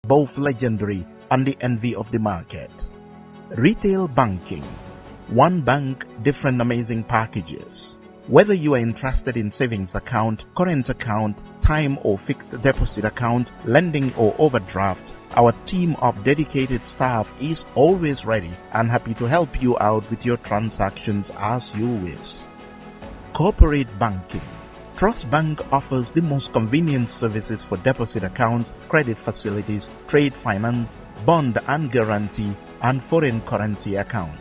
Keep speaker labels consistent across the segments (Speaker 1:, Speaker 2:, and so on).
Speaker 1: both legendary and the envy of the market. Retail banking. One bank, different amazing packages. Whether you are interested in savings account, current account, time or fixed deposit account, lending or overdraft, our team of dedicated staff is always ready and happy to help you out with your transactions as you wish. Corporate banking. Trust Bank offers the most convenient services for deposit accounts, credit facilities, trade finance, bond and guarantee, and foreign currency account.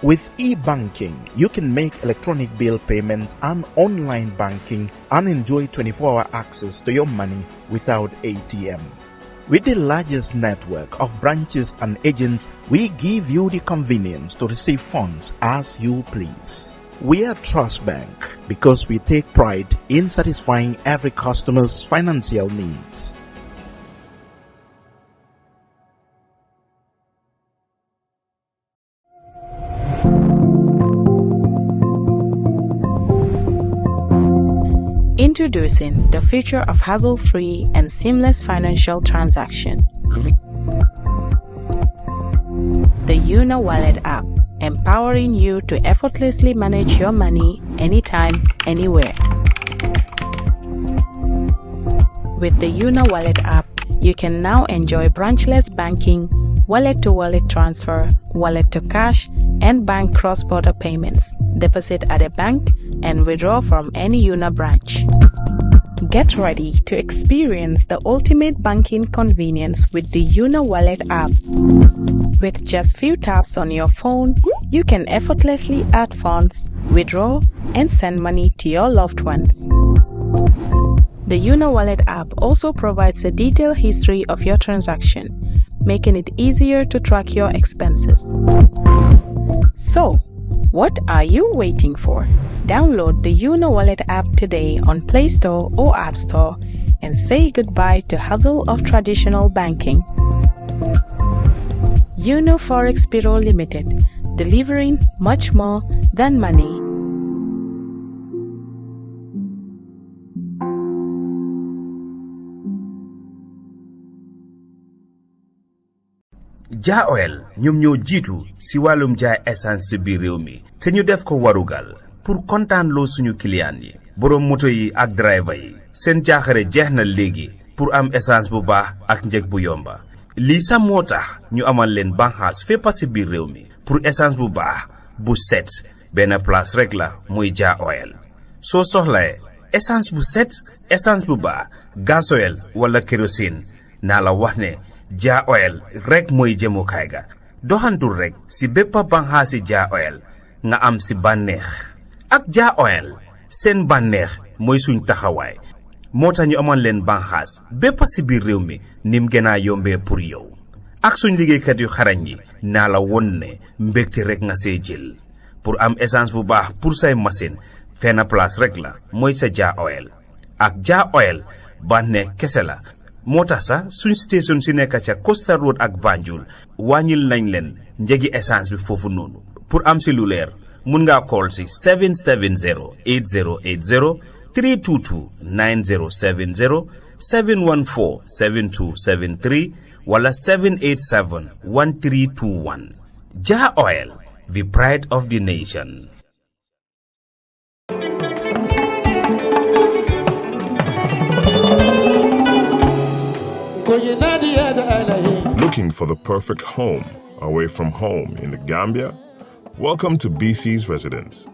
Speaker 1: With e-banking, you can make electronic bill payments and online banking and enjoy 24-hour access to your money without ATM. With the largest network of branches and agents, we give you the convenience to receive funds as you please. We are Trust Bank because we take pride in satisfying every customer's financial needs.
Speaker 2: Introducing the future of hassle-free and seamless financial transaction. The Una Wallet app, empowering you to effortlessly manage your money anytime, anywhere. With the Una Wallet app, you can now enjoy branchless banking, wallet-to-wallet transfer, wallet-to-cash, and bank cross-border payments, deposit at a bank, and withdraw from any Una branch. Get ready to experience the ultimate banking convenience with the Una Wallet app. With just few taps on your phone, you can effortlessly add funds, withdraw, and send money to your loved ones. The Una Wallet app also provides a detailed history of your transaction, making it easier to track your expenses. So, what are you waiting for? Download the Una Wallet app today on Play Store or App Store and say goodbye to hassle of traditional banking. Uno Forex Bureau Limited, delivering much more than money.
Speaker 3: Ja Oil ñoom ñoo jiitu si wàllum jaay essence si biir réew mi te ñu def ko warugal pour kontaan loo suñu client yi borom moto yi ak driver yi seen jaaxare jeex na léegi pour am essence bu baax ak njëg bu yomba lii sax moo tax ñu amal leen banxaas fépp si biir réew mi pour essence bu baax bu set benn place rek la muy Ja Oil soo soxlae essence bu set essence bu baax gasoil wala kérosine naa la wax ne Ja Oil rek mooy jëmukaay ga doxantul rek si bépp banxaasi Ja Oil nga am si bànneex ak Ja Oil seen bànneex mooy suñ taxawaay moo tax ñu amoon leen banxaas bépp si biir réew mi nim gën a yombee pour yow ak suñ liggéeykat yu xarañ yi naa la won ne mbégte rek nga see jël pour am essence bu baax pour say machine fenn place rek la mooy sa Ja Oil ak Ja Oil bànneex kese la moo tax sax suñ station si nekk ca Costa Road ak Banjul wàññil nañ leen njëgi essence bi foofu noonu pour am si lu leer mun ngaa call si 770-8080 322-9070 714-7273 wala 787-1321 Ja Oil, the pride of the nation.
Speaker 4: Looking for the perfect home away from home in the Gambia? Welcome to BC's Residence,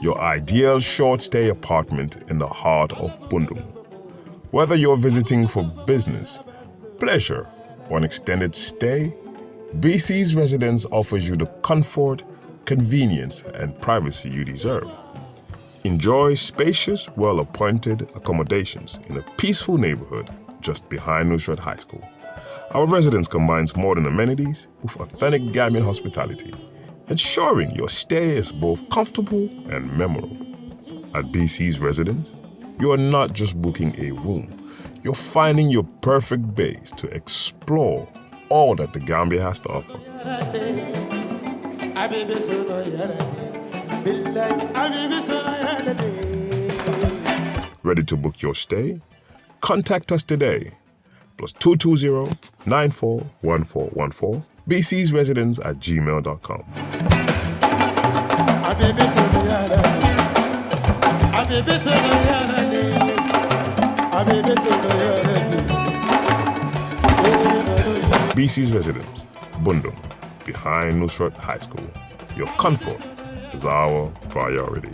Speaker 4: your ideal short-stay apartment in the heart of Bundum. Whether you're visiting for business, pleasure, or an extended stay, BC's Residence offers you the comfort, convenience, and privacy you deserve. Enjoy spacious, well-appointed accommodations in a peaceful neighborhood just behind Nusrat High School. Our residence combines modern amenities with authentic Gambian hospitality, ensuring your stay is both comfortable and memorable. At BC's Residence, you are not just booking a room, you're finding your perfect base to explore all that the Gambia has to offer. Ready to book your stay? Contact us today. plus 220-941414. bcsresidence@gmail.com. BC's Residence, Bundum, behind Nusrat High School. Your comfort is our priority.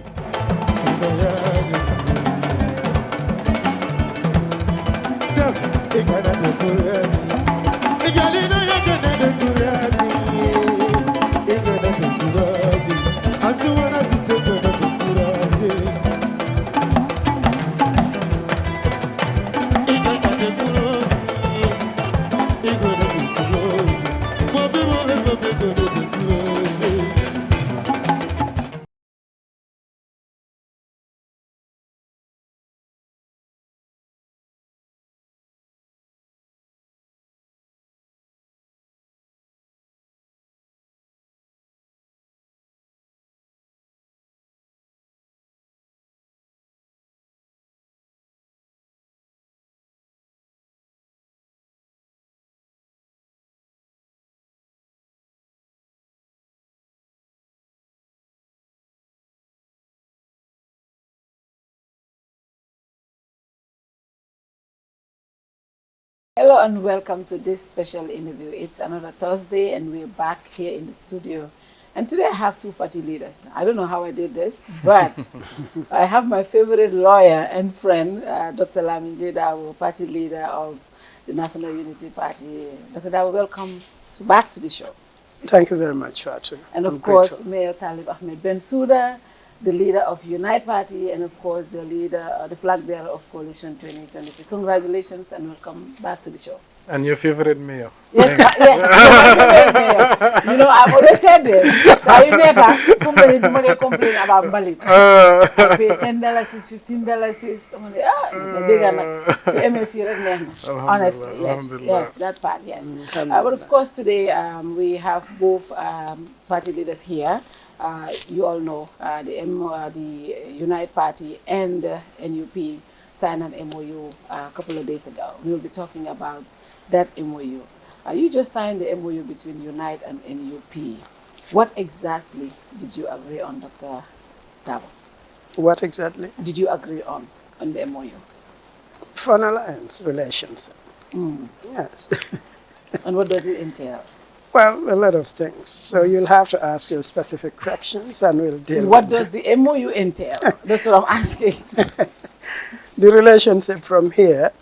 Speaker 5: Hello and welcome to this special interview. It's another Thursday and we're back here in the studio. And today I have two party leaders. I don't know how I did this, but I have my favorite lawyer and friend, Dr. Lamin Darbo, party leader of the National Unity Party. Dr. Darbo, welcome back to the show.
Speaker 6: Thank you very much, Fatou.
Speaker 5: And of course, Mayor Talib Ahmed Bensouda, the leader of Unite Party, and of course the leader, the flag bearer of Coalition 2026. Congratulations and welcome back to the show.
Speaker 7: And your favorite mayor.
Speaker 5: Yes, yes, my favorite mayor. You know, I've always said this. So I make complain about Balit. I pay $10, $15. I'm like, so MF, honestly, yes, that part, yes. But of course today we have both party leaders here. You all know the Unite Party and NUP signed an MOU a couple of days ago. We will be talking about that MOU. You just signed the MOU between Unite and NUP. What exactly did you agree on, Dr. Darbo?
Speaker 6: What exactly?
Speaker 5: Did you agree on the MOU?
Speaker 6: Foreign alliance relations. Yes.
Speaker 5: And what does it entail?
Speaker 6: Well, a lot of things. So you'll have to ask your specific questions and we'll deal
Speaker 5: What
Speaker 6: with
Speaker 5: does the MOU entail? That's what I'm asking.
Speaker 6: the relationship from here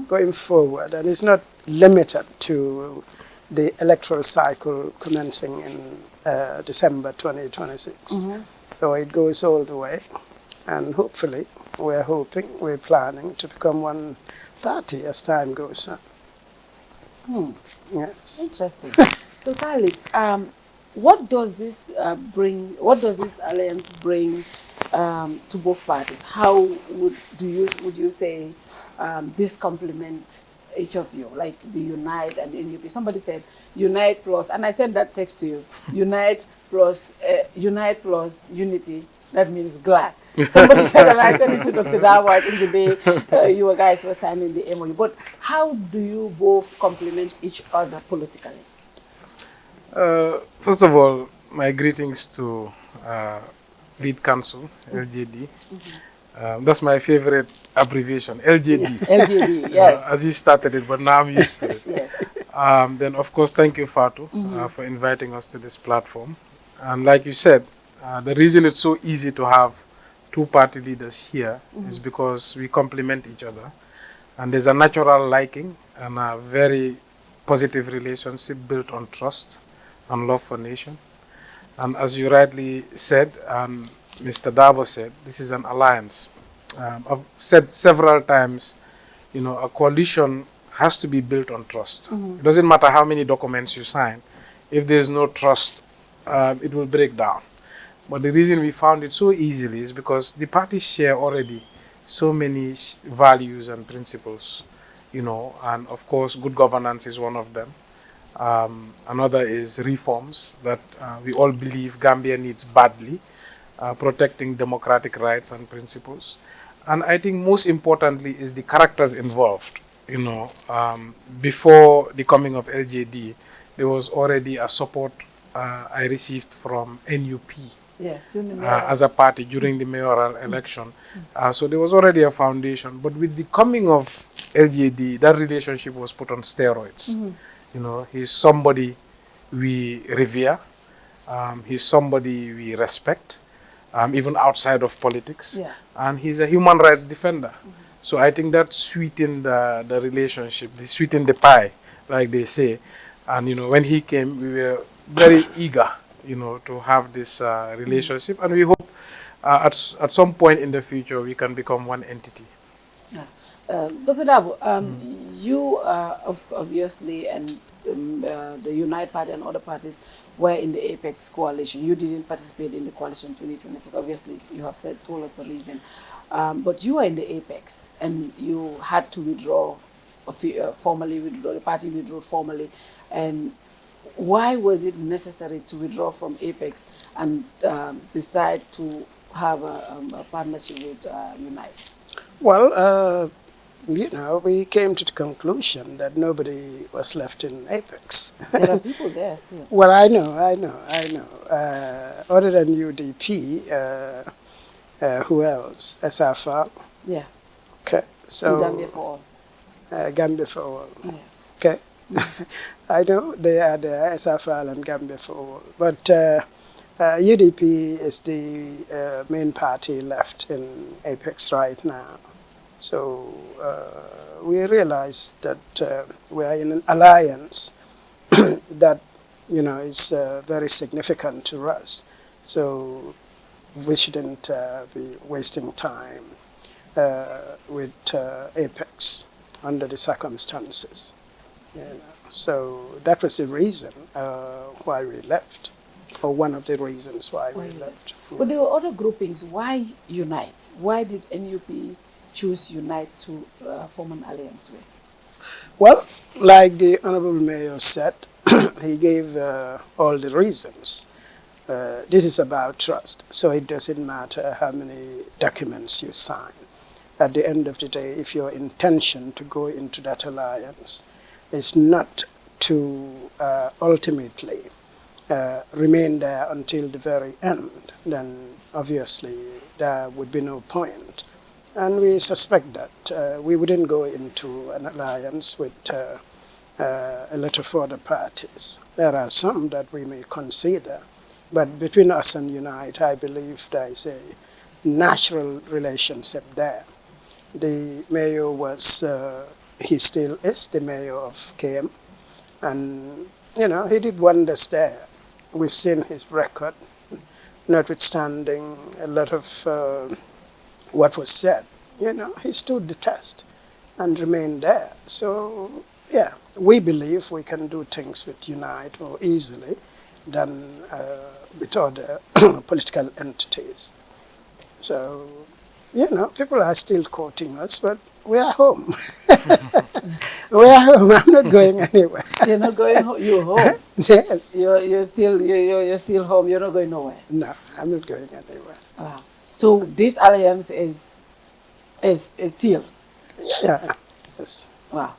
Speaker 6: going forward, and it's not limited to the electoral cycle commencing in December 2026. So it goes all the way, and hopefully we're planning to become one party as time goes on. Yes.
Speaker 5: Interesting. So Talib, what does this bring? What does this alliance bring to both parties? How would you say this complement each of you, like the Unite and the NUP? Somebody said Unite plus, and I sent that text to you. Unite plus unity. That means glad. Somebody said, and I sent it to Dr. Darbo in the day you guys were signing the MOU. But how do you both complement each other politically?
Speaker 7: First of all, my greetings to Lead Counsel, LJD. That's my favorite abbreviation, LJD.
Speaker 5: LJD, yes.
Speaker 7: As he started it, but now I'm used to it.
Speaker 5: Yes.
Speaker 7: Then, of course, thank you, Fatou, for inviting us to this platform. And like you said, the reason it's so easy to have two party leaders here is because we complement each other. And there's a natural liking and a very positive relationship built on trust and love for nation. And as you rightly said, and Mr. Darbo said, this is an alliance. I've said several times, you know, a coalition has to be built on trust. It doesn't matter how many documents you sign. If there's no trust, it will break down. But the reason we found it so easily is because the parties share already so many values and principles, you know, and of course, good governance is one of them. Another is reforms that we all believe Gambia needs badly, protecting democratic rights and principles. And I think most importantly is the characters involved. before the coming of LJD, there was already a support I received from NUP.
Speaker 5: Yeah,
Speaker 7: as a party during the mayoral election. So there was already a foundation. But with the coming of LGD, that relationship was put on steroids. He's somebody we revere. He's somebody we respect, even outside of politics.
Speaker 5: Yeah.
Speaker 7: And he's a human rights defender. So I think that sweetened the relationship, sweetened the pie, like they say. And, when he came, we were very eager to have this relationship, and we hope at some point in the future we can become one entity.
Speaker 5: Dr. Darbo, you obviously and the Unite Party and other parties were in the Apex coalition. You didn't participate in the coalition 2026. Obviously, you have told us the reason. But you were in the Apex, and you had to withdraw, formally withdraw. The party withdrew formally, and why was it necessary to withdraw from Apex and decide to have a partnership with Unite?
Speaker 6: Well, we came to the conclusion that nobody was left in Apex.
Speaker 5: There are people there still.
Speaker 6: Well, I know. Other than UDP, who else? SFR.
Speaker 5: Yeah.
Speaker 6: Okay. So
Speaker 5: Gambia for all.
Speaker 6: Gambia for all.
Speaker 5: Yeah.
Speaker 6: Okay. I know they are there, SFL and Gambia for all. But UDP is the main party left in Apex right now. So we realized that we are in an alliance that, is very significant to us. So we shouldn't be wasting time with Apex under the circumstances. So that was the reason why we left, or one of the reasons why we left.
Speaker 5: But there were other groupings. Why Unite? Why did NUP choose Unite to form an alliance with?
Speaker 6: Well, like the Honorable Mayor said, he gave all the reasons. This is about trust, so it doesn't matter how many documents you sign. At the end of the day, if your intention to go into that alliance is not to ultimately remain there until the very end, then obviously there would be no point. And we suspect that we wouldn't go into an alliance with a lot of other parties. There are some that we may consider, but between us and Unite, I believe there is a natural relationship there. The mayor was, he still is the mayor of KM, and, he did wonders there. We've seen his record, notwithstanding a lot of what was said. He stood the test and remained there. So, yeah, we believe we can do things with Unite more easily than with other political entities. So, people are still quoting us, but we are home. We are home. I'm not going anywhere.
Speaker 5: You're not going home? You're home?
Speaker 6: Yes.
Speaker 5: You're still home? You're not going nowhere?
Speaker 6: No, I'm not going anywhere.
Speaker 5: Wow. So this alliance is sealed?
Speaker 6: Yeah. Yes.
Speaker 5: Wow.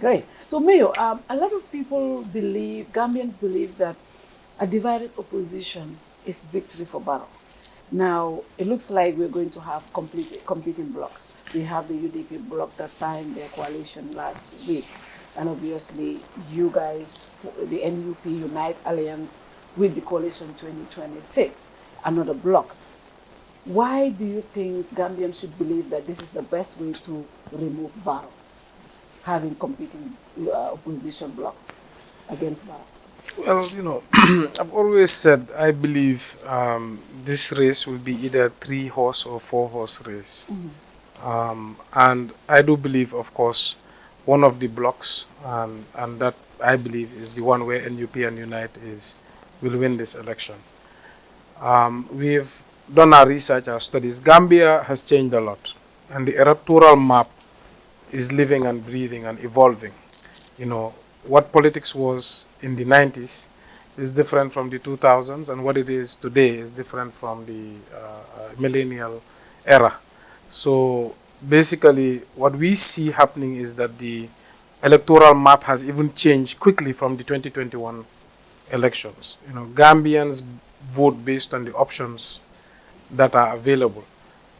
Speaker 5: Great. So, Mayor, a lot of people Gambians believe that a divided opposition is victory for Barrow. Now, it looks like we're going to have competing blocs. We have the UDP bloc that signed their coalition last week. And obviously, you guys, the NUP Unite Alliance with the coalition 2026, another bloc. Why do you think Gambians should believe that this is the best way to remove Barrow, having competing opposition blocs against Barrow?
Speaker 7: Well, I've always said I believe this race will be either 3-horse or 4-horse race. And I do believe, of course, one of the blocks, and that I believe is the one where NUP and Unite will win this election. We've done our research, our studies. Gambia has changed a lot, and the electoral map is living and breathing and evolving. What politics was in the 90s is different from the 2000s, and what it is today is different from the millennial era. So basically what we see happening is that the electoral map has even changed quickly from the 2021 elections. You know, Gambians vote based on the options that are available.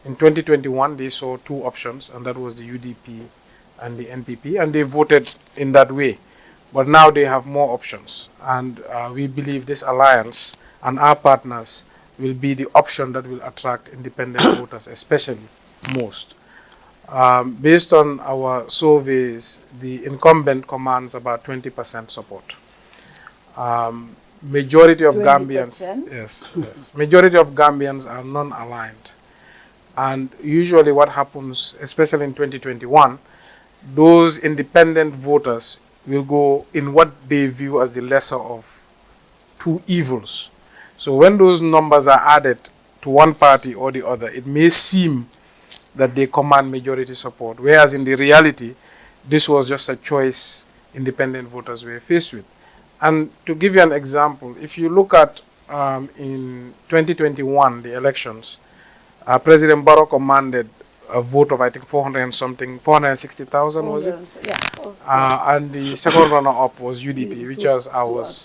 Speaker 7: In 2021, they saw two options, and that was the UDP and the NPP, and they voted in that way. But now they have more options, and we believe this alliance and our partners will be the option that will attract independent voters, especially most. Based on our surveys, the incumbent commands about 20% support. Majority of
Speaker 5: 20%?
Speaker 7: Gambians, yes, majority of Gambians are non-aligned. And usually what happens, especially in 2021, those independent voters will go in what they view as the lesser of two evils. So when those numbers are added to one party or the other, it may seem that they command majority support, whereas in the reality, this was just a choice independent voters were faced with. And to give you an example, if you look at in 2021, the elections, President Barrow commanded a vote of, I think, 460,000, was it?
Speaker 5: Yeah.
Speaker 7: And the second runner-up was UDP, which was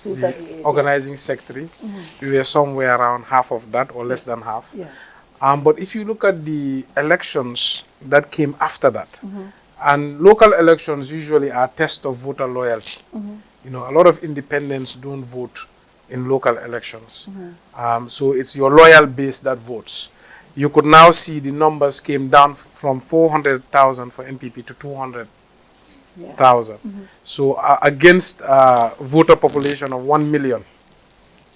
Speaker 7: the organizing secretary. We were somewhere around half of that, or less than half.
Speaker 5: Yeah.
Speaker 7: But if you look at the elections that came after that, and local elections usually are a test of voter loyalty. You know, a lot of independents don't vote in local elections. So it's your loyal base that votes. You could now see the numbers came down from 400,000 for NPP to 200,000. So against voter population of 1 million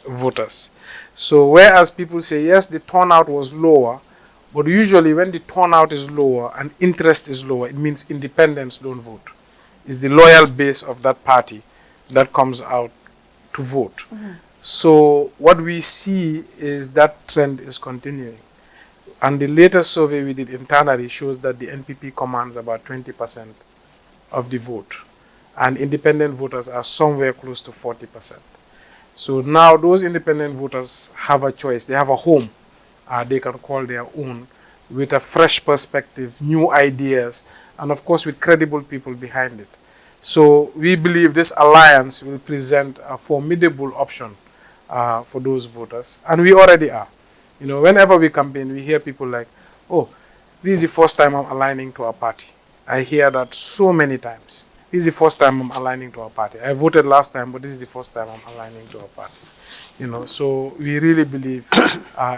Speaker 7: voters. So whereas people say, yes, the turnout was lower, but usually when the turnout is lower and interest is lower, it means independents don't vote. It's the loyal base of that party that comes out to vote. So what we see is that trend is continuing. And the latest survey we did internally shows that the NPP commands about 20% of the vote. And independent voters are somewhere close to 40%. So now those independent voters have a choice. They have a home they can call their own, with a fresh perspective, new ideas, and of course with credible people behind it. So we believe this alliance will present a formidable option for those voters. And we already are. You know, whenever we campaign, we hear people like, oh, this is the first time I'm aligning to a party. I hear that so many times. This is the first time I'm aligning to a party. I voted last time, but this is the first time I'm aligning to a party. You know, so we really believe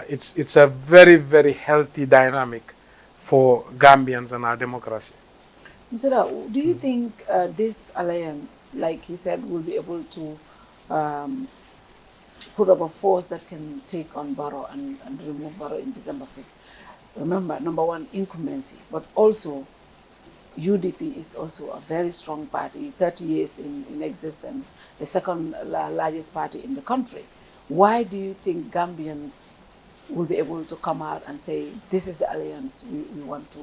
Speaker 7: it's a very, very healthy dynamic for Gambians and our democracy.
Speaker 5: Bensouda, do you think this alliance, like he said, will be able to put up a force that can take on Barrow and remove Barrow in December 5th? Remember, number one, incumbency, but also UDP is also a very strong party, 30 years in existence, the second largest party in the country. Why do you think Gambians will be able to come out and say, this is the alliance we want to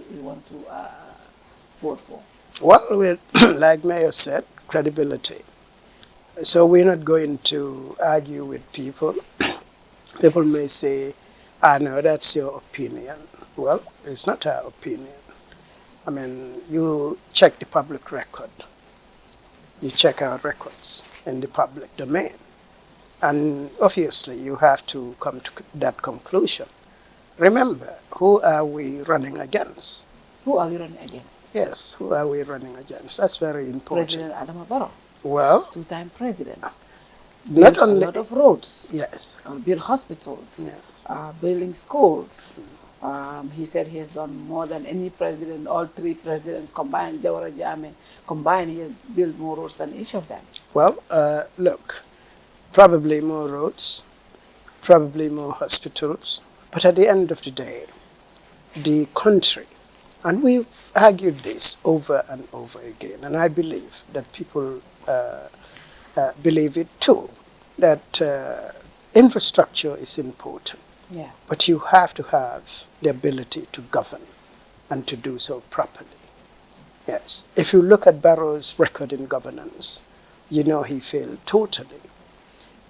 Speaker 5: vote for?
Speaker 6: Well, like Mayor said, credibility. So we're not going to argue with people. People may say, I know that's your opinion. Well, it's not our opinion. I mean, you check the public record. You check our records in the public domain. And obviously, you have to come to that conclusion. Remember, who are we running against?
Speaker 5: Who are we running against?
Speaker 6: Yes, who are we running against? That's very important.
Speaker 5: President Adama Barrow.
Speaker 6: Well,
Speaker 5: two-time president.
Speaker 6: Not only
Speaker 5: a lot of roads.
Speaker 6: Yes.
Speaker 5: Build hospitals.
Speaker 6: Yeah.
Speaker 5: Building schools. He said he has done more than any president, all three presidents combined, Jawara Jammeh combined, he has built more roads than each of them.
Speaker 6: Well, look, probably more roads, probably more hospitals, but at the end of the day, the country, and we've argued this over and over again, and I believe that people believe it too, that infrastructure is important.
Speaker 5: Yeah.
Speaker 6: But you have to have the ability to govern and to do so properly. Yes. If you look at Barrow's record in governance, you know he failed totally.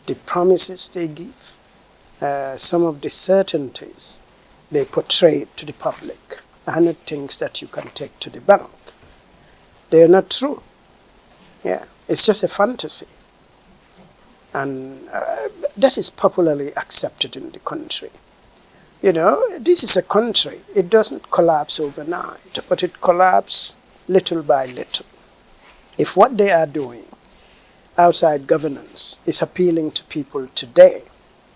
Speaker 6: The promises they give, some of the certainties they portray to the public, 100 things that you can take to the bank. They are not true. Yeah, it's just a fantasy. And that is popularly accepted in the country. You know, this is a country. It doesn't collapse overnight, but it collapses little by little. If what they are doing outside governance is appealing to people today,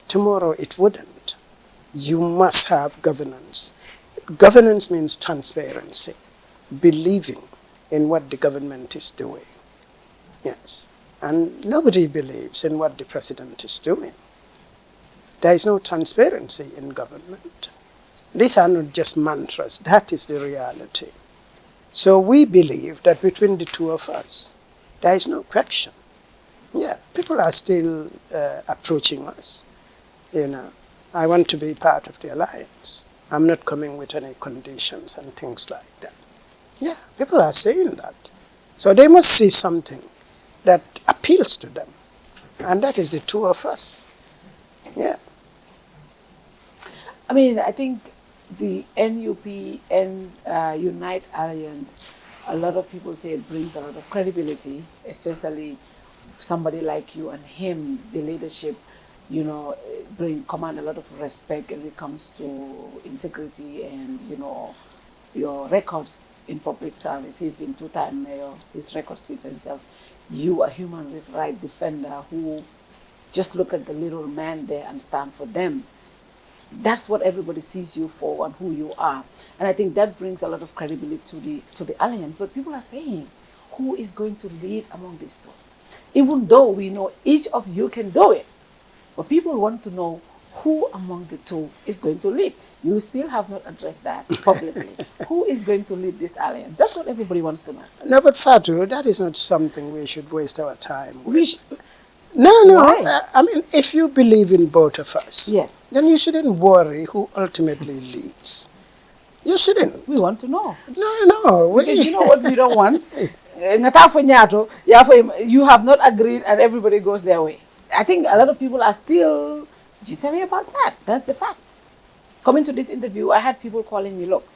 Speaker 6: tomorrow it wouldn't. You must have governance. Governance means transparency, believing in what the government is doing. Yes. And nobody believes in what the president is doing. There is no transparency in government. These are not just mantras. That is the reality. So we believe that between the two of us, there is no question. Yeah, people are still approaching us. You know, I want to be part of the alliance. I'm not coming with any conditions and things like that. Yeah, people are saying that. So they must see something that appeals to them. And that is the two of us. Yeah.
Speaker 5: I mean, I think the NUP and Unite Alliance, a lot of people say it brings a lot of credibility, especially somebody like you and him, the leadership, you know, command a lot of respect when it comes to integrity and, you know, your records in public service. He's been 2-time mayor. His record speaks for himself. You, a human rights defender who just look at the little man there and stand for them. That's what everybody sees you for and who you are. And I think that brings a lot of credibility to the alliance. But people are saying, who is going to lead among these two? Even though we know each of you can do it. But people want to know who among the two is going to lead. You still have not addressed that publicly. Who is going to lead this alliance? That's what everybody wants to know.
Speaker 6: No, but Fatou, that is not something we should waste our time with. No.
Speaker 5: Why?
Speaker 6: I mean, if you believe in both of us,
Speaker 5: yes,
Speaker 6: then you shouldn't worry who ultimately leads. You shouldn't.
Speaker 5: We want to know.
Speaker 6: No.
Speaker 5: Because you know what we don't want? You have not agreed and everybody goes their way. I think a lot of people are still jittery about that. That's the fact. Coming to this interview, I had people calling me, look,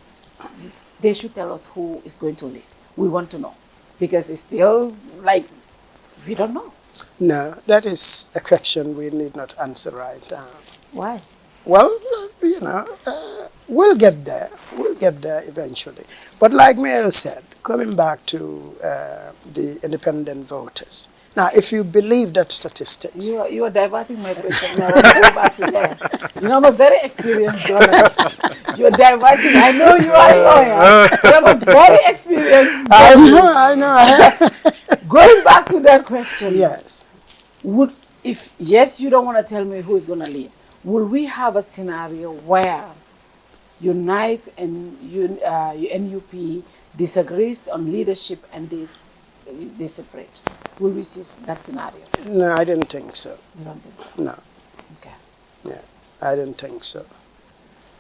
Speaker 5: they should tell us who is going to lead. We want to know. Because it's still like, we don't know.
Speaker 6: No, that is a question we need not answer right now.
Speaker 5: Why?
Speaker 6: Well, you know, we'll get there. We'll get there eventually. But like Mayor said, coming back to the independent voters. Now, if you believe that statistics...
Speaker 5: You are diverting my question. Now, I want to go back to there. You know, I'm a very experienced journalist. You're diverting. I know you are a lawyer. But I'm a very experienced journalist.
Speaker 6: I know.
Speaker 5: Going back to that question.
Speaker 6: Yes.
Speaker 5: If you don't want to tell me who is going to lead, will we have a scenario where Unite and NUP disagrees on leadership and they separate? Will we see that scenario?
Speaker 6: No, I don't think so.
Speaker 5: You don't think so?
Speaker 6: No.
Speaker 5: Okay.
Speaker 6: Yeah, I don't think so.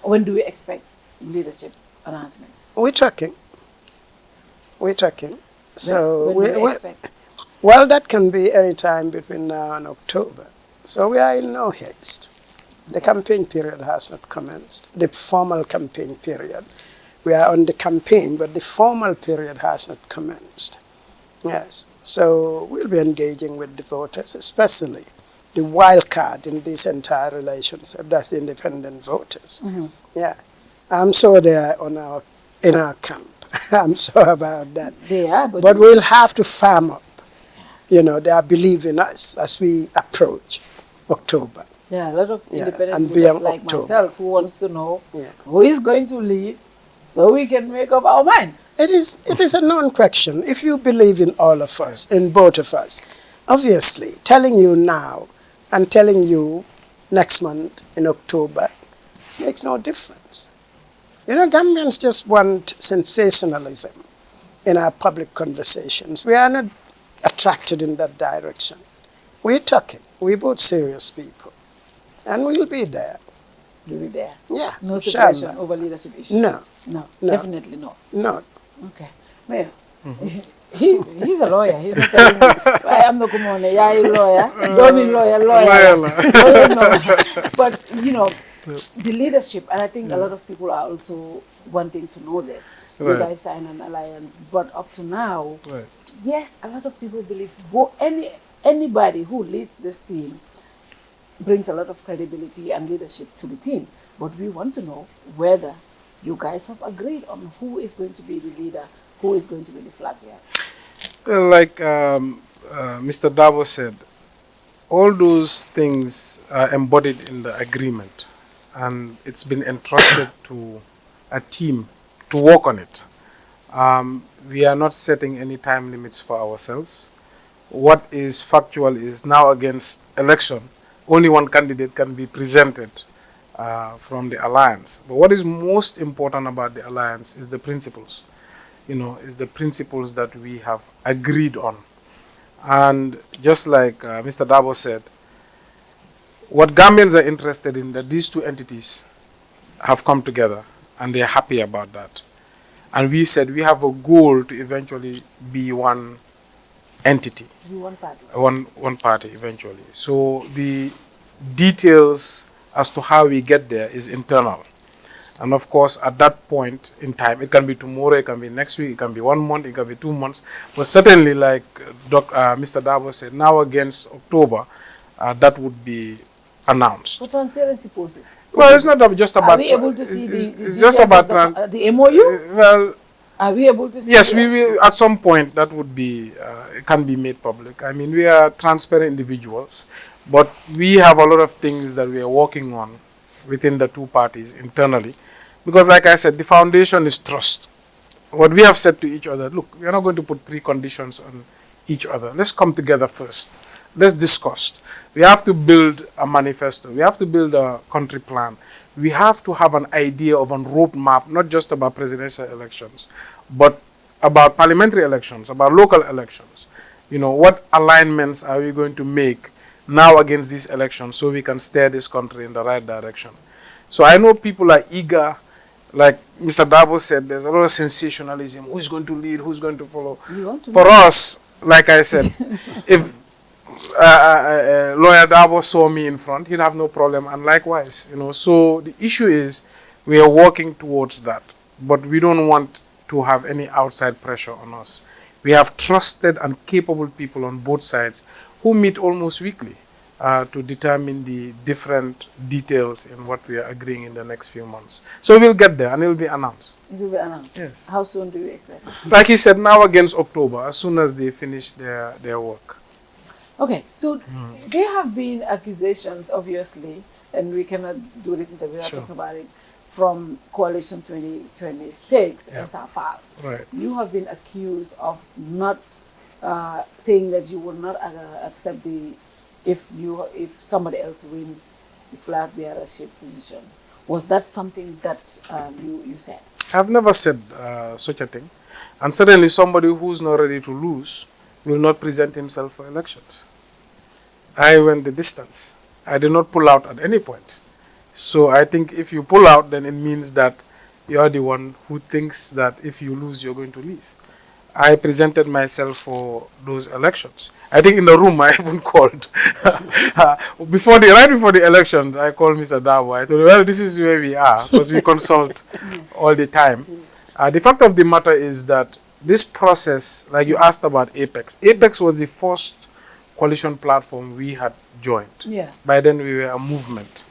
Speaker 5: When do we expect leadership announcement?
Speaker 6: We're talking. So
Speaker 5: when do we expect?
Speaker 6: Well, that can be any time between now and October. So we are in no haste. The campaign period has not commenced. The formal campaign period. We are on the campaign, but the formal period has not commenced. Yes. So we'll be engaging with the voters, especially the wild card in this entire relationship. That's the independent voters. Mm-hmm. Yeah. I'm sure they are in our camp. I'm sure about that.
Speaker 5: They are,
Speaker 6: but we'll have to farm up. You know, they are believing us as we approach October.
Speaker 5: Yeah, a lot of independent voters like myself who wants to know who is going to lead so we can make up our minds.
Speaker 6: It is a known question. If you believe in all of us, in both of us, obviously, telling you now and telling you next month in October makes no difference. You know, Gambians just want sensationalism in our public conversations. We are not attracted in that direction. We're talking. We're both serious people. And we'll be there.
Speaker 5: You'll be there?
Speaker 6: Yeah.
Speaker 5: No separation over leadership issues?
Speaker 6: No.
Speaker 5: No. Definitely no.
Speaker 6: No.
Speaker 5: Okay. Well, he's a lawyer. He's not telling me. I'm not going to yeah, he's a lawyer. Don't be lawyer. No. But, you know, the leadership, and I think a lot of people are also wanting to know this. You
Speaker 7: Right.
Speaker 5: guys signed an alliance, but up to now,
Speaker 7: Right.
Speaker 5: yes, a lot of people believe anybody who leads this team brings a lot of credibility and leadership to the team. But we want to know whether you guys have agreed on who is going to be the leader, who is going to be the flag bearer.
Speaker 7: Well, like Mr. Darbo said, all those things are embodied in the agreement, and it's been entrusted to a team to work on it. We are not setting any time limits for ourselves. What is factual is now against election, only one candidate can be presented from the alliance. But what is most important about the alliance is the principles. Is the principles that we have agreed on. And just like Mr. Darbo said, what Gambians are interested in, that these two entities have come together and they're happy about that. And we said we have a goal to eventually be one entity.
Speaker 5: Be one party.
Speaker 7: One party eventually. So the details as to how we get there is internal. And of course, at that point in time, it can be tomorrow, it can be next week, it can be 1 month, it can be 2 months. But certainly, like Mr. Darbo said, now against October, that would be announced.
Speaker 5: For transparency purposes.
Speaker 7: Well, it's not just about.
Speaker 5: Are we able to see
Speaker 7: it's just about
Speaker 5: the MOU?
Speaker 7: well,
Speaker 5: are we able to see?
Speaker 7: Yes, we will. At some point, that would be it can be made public. I mean, we are transparent individuals, but we have a lot of things that we are working on within the two parties internally, because, like I said, the foundation is trust. What we have said to each other: look, we are not going to put preconditions on each other. Let's come together first. Let's discuss. We have to build a manifesto. We have to build a country plan. We have to have an idea of a roadmap, not just about presidential elections, but about parliamentary elections, about local elections. What alignments are we going to make now against these elections so we can steer this country in the right direction? So I know people are eager. Like Mr. Darbo said, there's a lot of sensationalism. Who's going to lead? Who's going to follow? For us, like I said, if Lawyer Darbo saw me in front, he'd have no problem, and likewise, So the issue is we are working towards that, but we don't want to have any outside pressure on us. We have trusted and capable people on both sides who meet almost weekly to determine the different details in what we are agreeing in the next few months. So we'll get there and it will be announced.
Speaker 5: It will be announced?
Speaker 7: Yes.
Speaker 5: How soon do you expect?
Speaker 7: Like he said, now against October, as soon as they finish their work.
Speaker 5: Okay, so there have been accusations, obviously, and we cannot do this interview without talking about it, from Coalition 2026, SFR.
Speaker 7: Right.
Speaker 5: You have been accused of not saying that you will not accept if somebody else wins the flag bearership position. Was that something that you said?
Speaker 7: I've never said such a thing. And certainly somebody who's not ready to lose will not present himself for elections. I went the distance. I did not pull out at any point. So I think if you pull out, then it means that you are the one who thinks that if you lose, you're going to leave. I presented myself for those elections. I think in the room I even called. right before the elections, I called Mr. Darbo. I told him, well, this is where we are, because we consult all the time. The fact of the matter is that this process, like you asked about Apex was the first coalition platform we had joined.
Speaker 5: Yeah.
Speaker 7: By then we were a movement.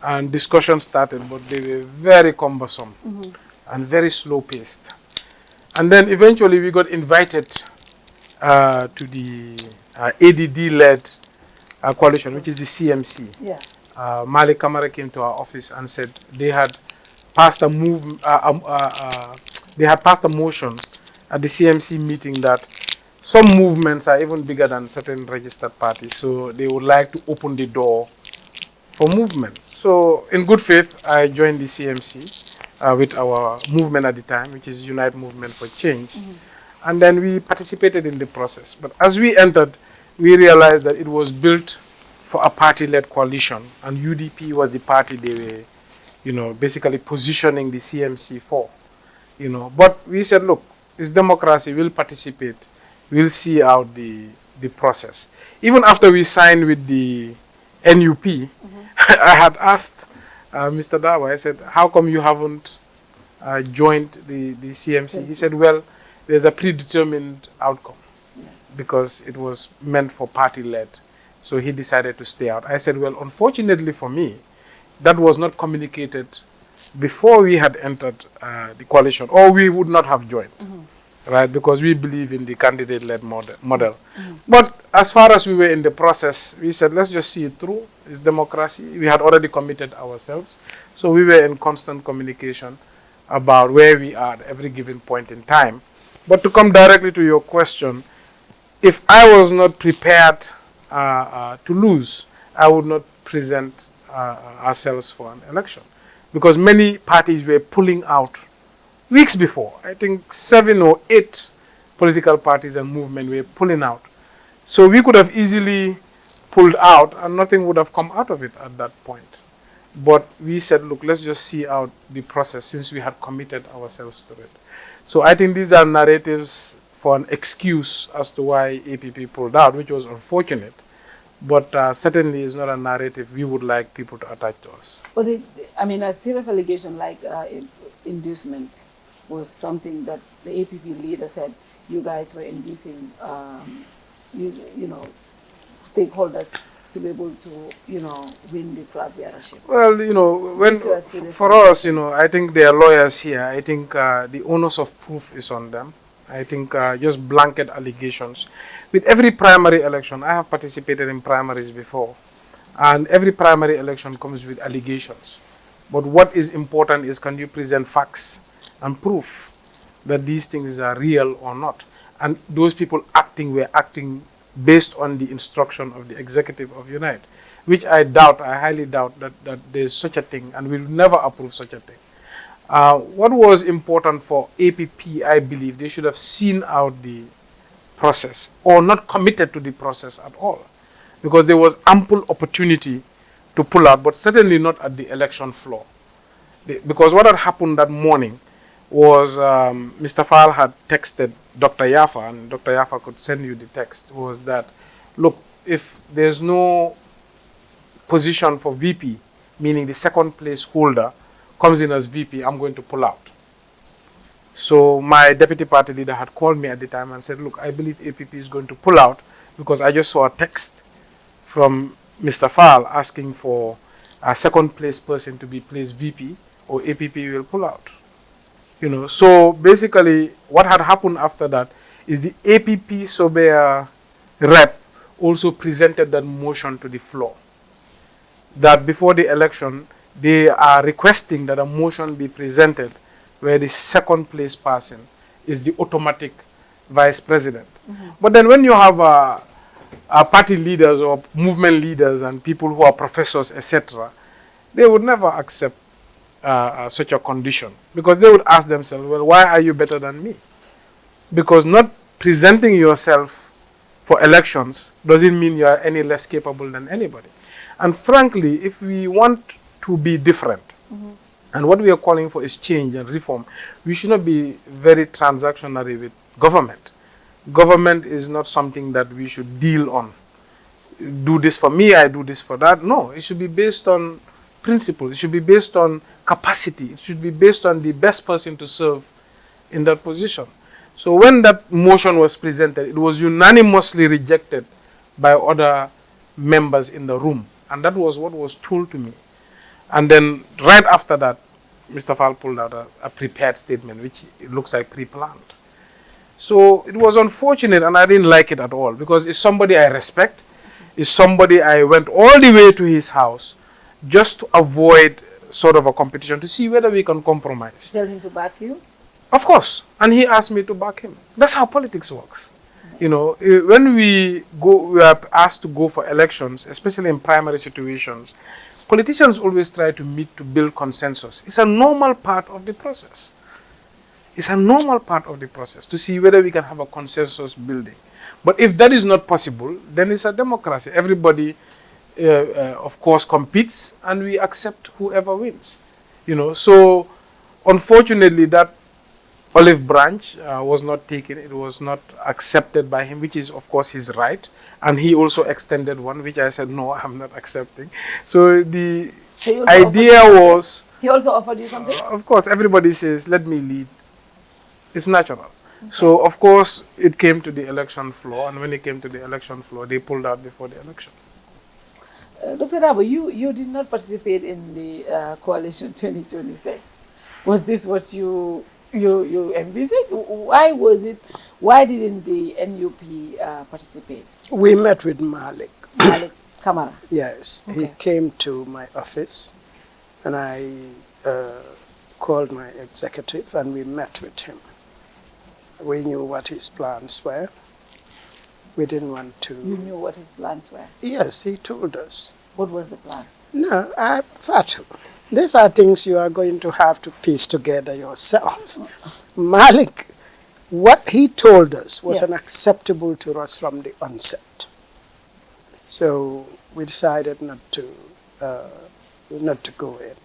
Speaker 7: And discussions started, but they were very cumbersome and very slow-paced. And then eventually we got invited to the ADD-led coalition, which is the CMC.
Speaker 5: Yeah.
Speaker 7: Malik Kamara came to our office and said they had passed a motion at the CMC meeting that some movements are even bigger than certain registered parties, so they would like to open the door for movement. So in good faith, I joined the CMC with our movement at the time, which is Unite Movement for Change. And then we participated in the process. But as we entered, we realized that it was built for a party-led coalition, and UDP was the party they were, basically positioning the CMC for. But we said, look, it's democracy, we'll participate, we'll see out the process. Even after we signed with the NUP, I had asked Mr. Darbo, I said, how come you haven't joined the CMC, he said, well, there's a predetermined outcome because it was meant for party-led. So he decided to stay out. I said, well, unfortunately for me, that was not communicated before we had entered the coalition, or we would not have joined, right? Because we believe in the candidate-led model. But as far as we were in the process, we said, let's just see it through. It's democracy. We had already committed ourselves. So we were in constant communication about where we are at every given point in time. But to come directly to your question, if I was not prepared to lose, I would not present ourselves for an election. Because many parties were pulling out weeks before. I think 7 or 8 political parties and movements were pulling out. So we could have easily pulled out and nothing would have come out of it at that point. But we said, look, let's just see out the process since we had committed ourselves to it. So I think these are narratives for an excuse as to why APP pulled out, which was unfortunate. But certainly is not a narrative we would like people to attach to us.
Speaker 5: But a serious allegation like inducement was something that the APP leader said you guys were inducing, stakeholders to be able to, win the flag bearership.
Speaker 7: Well, when for us, I think there are lawyers here. I think the onus of proof is on them. I think just blanket allegations. With every primary election, I have participated in primaries before, and every primary election comes with allegations. But what is important is, can you present facts and proof that these things are real or not? And those people were acting based on the instruction of the executive of Unite, which I highly doubt that there's such a thing, and we will never approve such a thing. What was important for APP, I believe, they should have seen out the process or not committed to the process at all, because there was ample opportunity to pull out, but certainly not at the election floor. Because what had happened that morning was Mr. Fall had texted Dr. Yafa, and Dr. Yafa could send you the text, was that, look, if there's no position for VP, meaning the second place holder comes in as VP, I'm going to pull out. So my deputy party leader had called me at the time and said, look, I believe APP is going to pull out because I just saw a text from Mr. Fall asking for a second place person to be placed VP, or APP will pull out. So basically what had happened after that is the APP Sobea rep also presented that motion to the floor, that before the election they are requesting that a motion be presented where the second place person is the automatic vice president. But then when you have party leaders or movement leaders and people who are professors, etc., they would never accept such a condition, because they would ask themselves, well, why are you better than me? Because not presenting yourself for elections doesn't mean you are any less capable than anybody. And frankly, if we want to be different, and what we are calling for is change and reform, we should not be very transactionary with government. Government is not something that we should deal on. Do this for me, I do this for that. No, it should be based on principles. It should be based on capacity. It should be based on the best person to serve in that position. So when that motion was presented, it was unanimously rejected by other members in the room. And that was what was told to me. And then right after that, Mr. Fall pulled out a prepared statement, which it looks like pre-planned. So it was unfortunate, and I didn't like it at all, because it's somebody I respect. It's somebody I went all the way to his house just to avoid sort of a competition, to see whether we can compromise.
Speaker 5: Tell him to back you?
Speaker 7: Of course. And he asked me to back him. That's how politics works. When we are asked to go for elections, especially in primary situations, politicians always try to meet to build consensus. It's a normal part of the process. It's a normal part of the process to see whether we can have a consensus building. But if that is not possible, then it's a democracy. Everybody, of course, competes, and we accept whoever wins. So unfortunately, that olive branch was not taken. It was not accepted by him, which is, of course, his right. And he also extended one, which I said, no, I'm not accepting. So the idea was
Speaker 5: He also offered you something?
Speaker 7: Of course, everybody says, let me lead. It's natural. Okay. So, of course, it came to the election floor, and when it came to the election floor, they pulled out before the election.
Speaker 5: Dr. Darbo, you did not participate in the Coalition 2026. Was this what you envisaged? Why was it? Why didn't the NUP participate?
Speaker 6: We met with Malik.
Speaker 5: Malik Kamara.
Speaker 6: Yes,
Speaker 5: Okay.
Speaker 6: he came to my office, and I called my executive, and we met with him. We knew what his plans were. We didn't want to.
Speaker 5: You knew what his plans were?
Speaker 6: Yes, he told us.
Speaker 5: What was the plan?
Speaker 6: No, Fatou, these are things you are going to have to piece together yourself. Malik, what he told us was unacceptable to us from the onset. So we decided not to go in.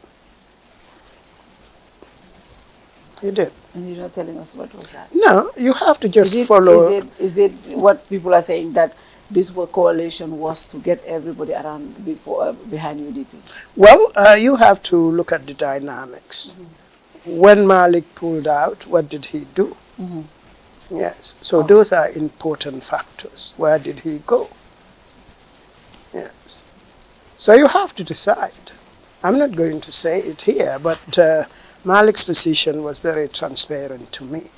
Speaker 6: He did.
Speaker 5: And you're not telling us what was that?
Speaker 6: No, you have to just follow.
Speaker 5: Is it what people are saying, that this coalition was to get everybody around behind UDP?
Speaker 6: Well, you have to look at the dynamics. Mm-hmm. When Malik pulled out, what did he do? Mm-hmm. Yes, so those are important factors. Where did he go? Yes. So you have to decide. I'm not going to say it here, but Malik's position was very transparent to me.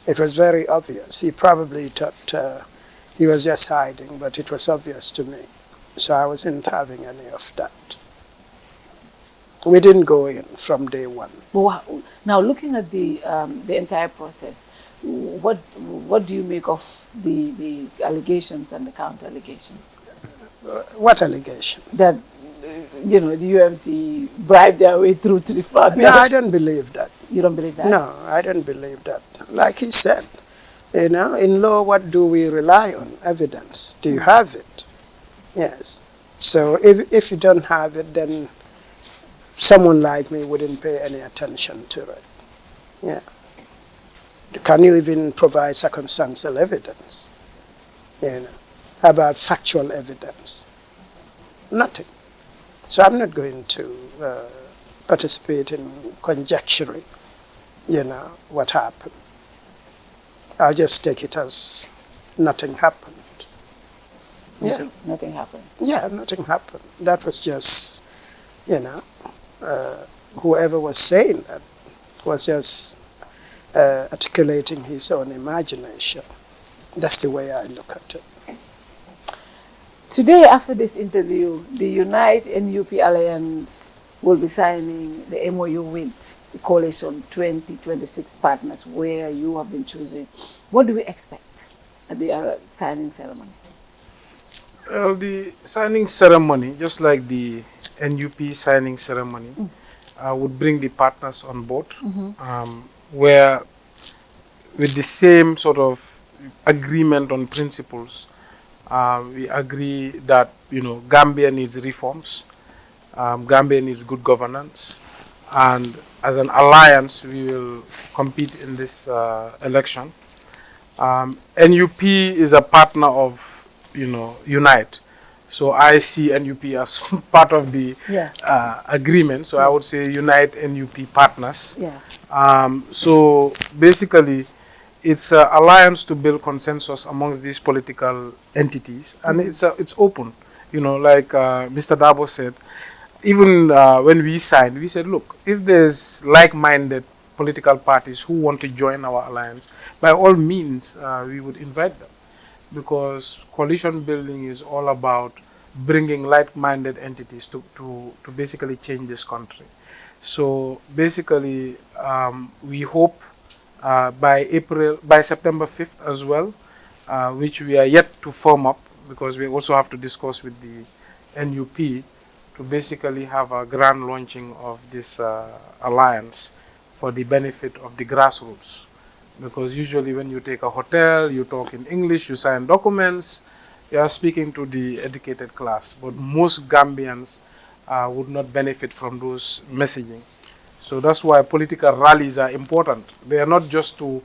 Speaker 6: It was very obvious. He probably thought he was just hiding, but it was obvious to me. So I wasn't having any of that. We didn't go in from day one.
Speaker 5: Well, now, looking at the entire process, what do you make of the allegations and the counter allegations?
Speaker 6: What allegations?
Speaker 5: That the UMC bribed their way through to the farmers.
Speaker 6: No, I don't believe that.
Speaker 5: You don't believe that?
Speaker 6: No, I don't believe that. Like he said, in law, what do we rely on? Evidence. Do you have it? Yes. So if you don't have it, then someone like me wouldn't pay any attention to it. Yeah. Can you even provide circumstantial evidence? How about factual evidence? Nothing. So I'm not going to participate in conjecturing, what happened. I'll just take it as nothing happened. Yeah.
Speaker 5: Nothing happened.
Speaker 6: Yeah, nothing happened. That was just, whoever was saying that was just articulating his own imagination. That's the way I look at it.
Speaker 5: Today, after this interview, the Unite NUP Alliance will be signing the MOU with the Coalition 2026 partners, where you have been chosen. What do we expect at the signing ceremony?
Speaker 7: Well, the signing ceremony, just like the NUP signing ceremony, would bring the partners on board, where with the same sort of agreement on principles, we agree that Gambia needs reforms, Gambia needs good governance, and as an alliance we will compete in this election. NUP is a partner of Unite, so I see NUP as part of the agreement. So I would say Unite NUP partners. So basically, it's an alliance to build consensus amongst these political entities, and it's open. Like Mr. Darbo said, even when we signed, we said, look, if there's like-minded political parties who want to join our alliance, by all means, we would invite them, because coalition building is all about bringing like-minded entities to basically change this country. So basically, we hope by September 5th as well, which we are yet to form up, because we also have to discuss with the NUP to basically have a grand launching of this alliance for the benefit of the grassroots. Because usually when you take a hotel, you talk in English, you sign documents, you are speaking to the educated class. But most Gambians would not benefit from those messaging. So that's why political rallies are important. They are not just to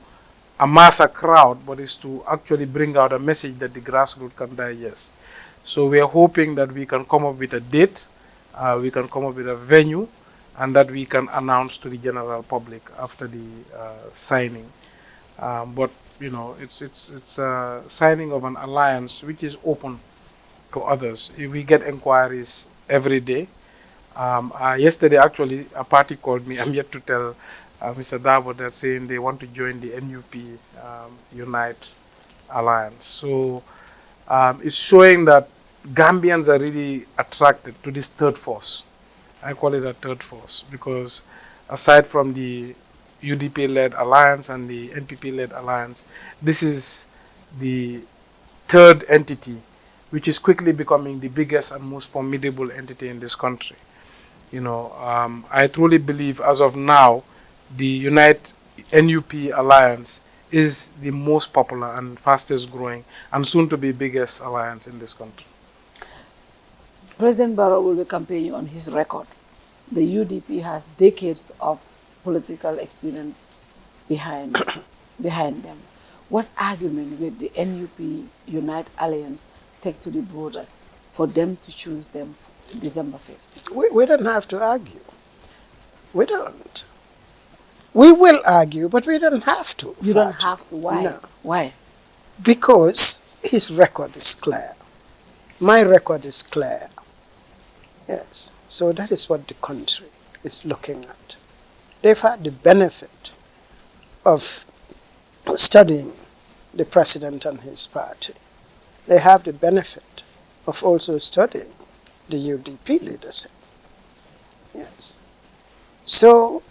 Speaker 7: amass a crowd, but it's to actually bring out a message that the grassroots can digest. So we are hoping that we can come up with a date, we can come up with a venue, and that we can announce to the general public after the signing. But you know, it's a signing of an alliance which is open to others. We get inquiries every day. Yesterday, actually, a party called me. I'm yet to tell Mr. Darbo that saying they want to join the NUP Unite Alliance. So it's showing that Gambians are really attracted to this third force. I call it a third force because aside from the UDP-led alliance and the NPP-led alliance, this is the third entity which is quickly becoming the biggest and most formidable entity in this country. You know, I truly believe as of now, the Unite NUP Alliance is the most popular and fastest growing and soon to be biggest alliance in this country.
Speaker 5: President Barrow will be campaigning on his record. The UDP has decades of political experience behind them. What argument will the NUP Unite Alliance take to the voters for them to choose them December 5th?
Speaker 6: We don't have to argue. We don't. We will argue, but we don't have to.
Speaker 5: You don't have to. Why?
Speaker 6: No.
Speaker 5: Why?
Speaker 6: Because his record is clear. My record is clear. Yes. So that is what the country is looking at. They've had the benefit of studying the president and his party. They have the benefit of also studying the UDP leadership. Yes. So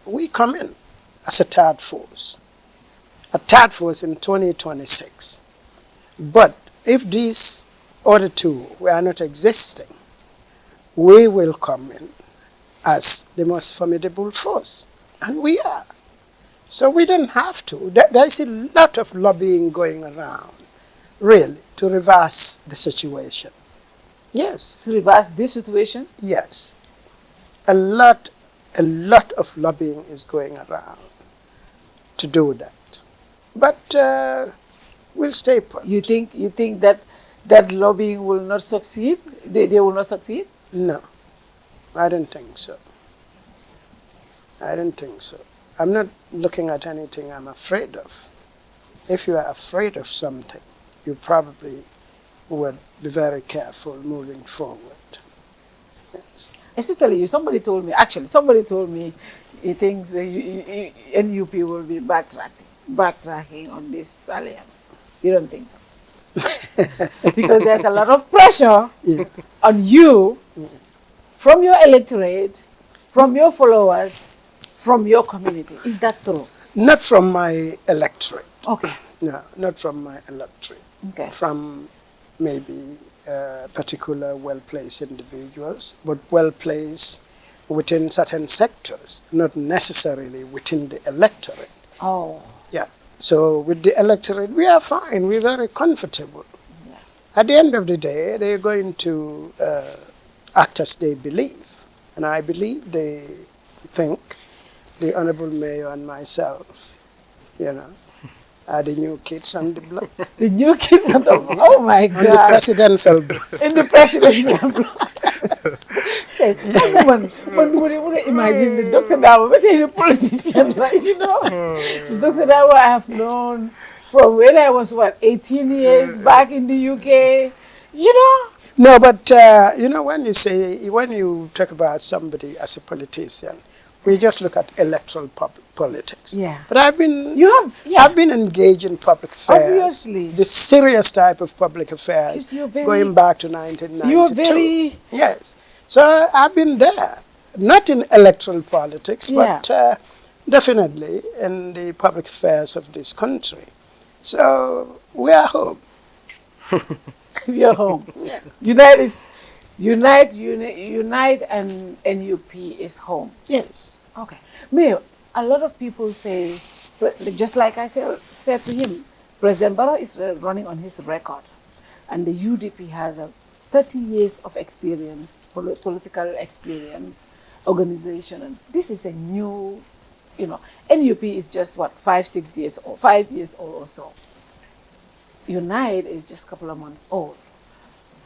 Speaker 6: we come in as a third force in 2026. But if these other two were not existing, we will come in as the most formidable force. And we are. So we don't have to. There's a lot of lobbying going around, really, to reverse the situation. Yes.
Speaker 5: To reverse this situation?
Speaker 6: Yes. A lot of lobbying is going around to do that. But we'll stay put.
Speaker 5: You think that lobbying will not succeed? They will not succeed?
Speaker 6: No. I don't think so. I don't think so. I'm not looking at anything I'm afraid of. If you are afraid of something, you probably would be very careful moving forward. Yes.
Speaker 5: Especially you. Somebody told me he thinks NUP will be backtracking on this alliance. You don't think so? Because there's a lot of pressure on you from your electorate, from your followers, from your community. Is that true?
Speaker 6: Not from my electorate.
Speaker 5: Okay.
Speaker 6: No, not from my electorate.
Speaker 5: Okay.
Speaker 6: From maybe particular well-placed individuals, but well-placed within certain sectors, not necessarily within the electorate.
Speaker 5: Oh.
Speaker 6: Yeah. So with the electorate, we are fine. We're very comfortable.
Speaker 5: Yeah.
Speaker 6: At the end of the day, they're going to act as they believe. And I believe they think the Honorable Mayor and myself, are the new kids on the block.
Speaker 5: The new kids on the block? Oh my God.
Speaker 6: On the presidential block.
Speaker 5: In the presidential block. When imagine the Dr. Darbo, but he's a politician, right? Dr. Darbo I have known from when I was, 18 years back in the UK,
Speaker 6: No, but, when you talk about somebody as a politician, we just look at electoral politics.
Speaker 5: Yeah.
Speaker 6: But I've been engaged in public affairs.
Speaker 5: Obviously.
Speaker 6: The serious type of public affairs going back to 1992.
Speaker 5: You're
Speaker 6: Yes. So I've been there. Not in electoral politics, but definitely in the public affairs of this country. So we are home.
Speaker 5: We are home.
Speaker 6: Yeah.
Speaker 5: Unite and NUP is home.
Speaker 6: Yes.
Speaker 5: Okay. Mayor, a lot of people say, just like I said to him, President Barrow is running on his record. And the UDP has 30 years of experience, political experience, organization. And this is a new, NUP is just 5 years old or so. Unite is just a couple of months old.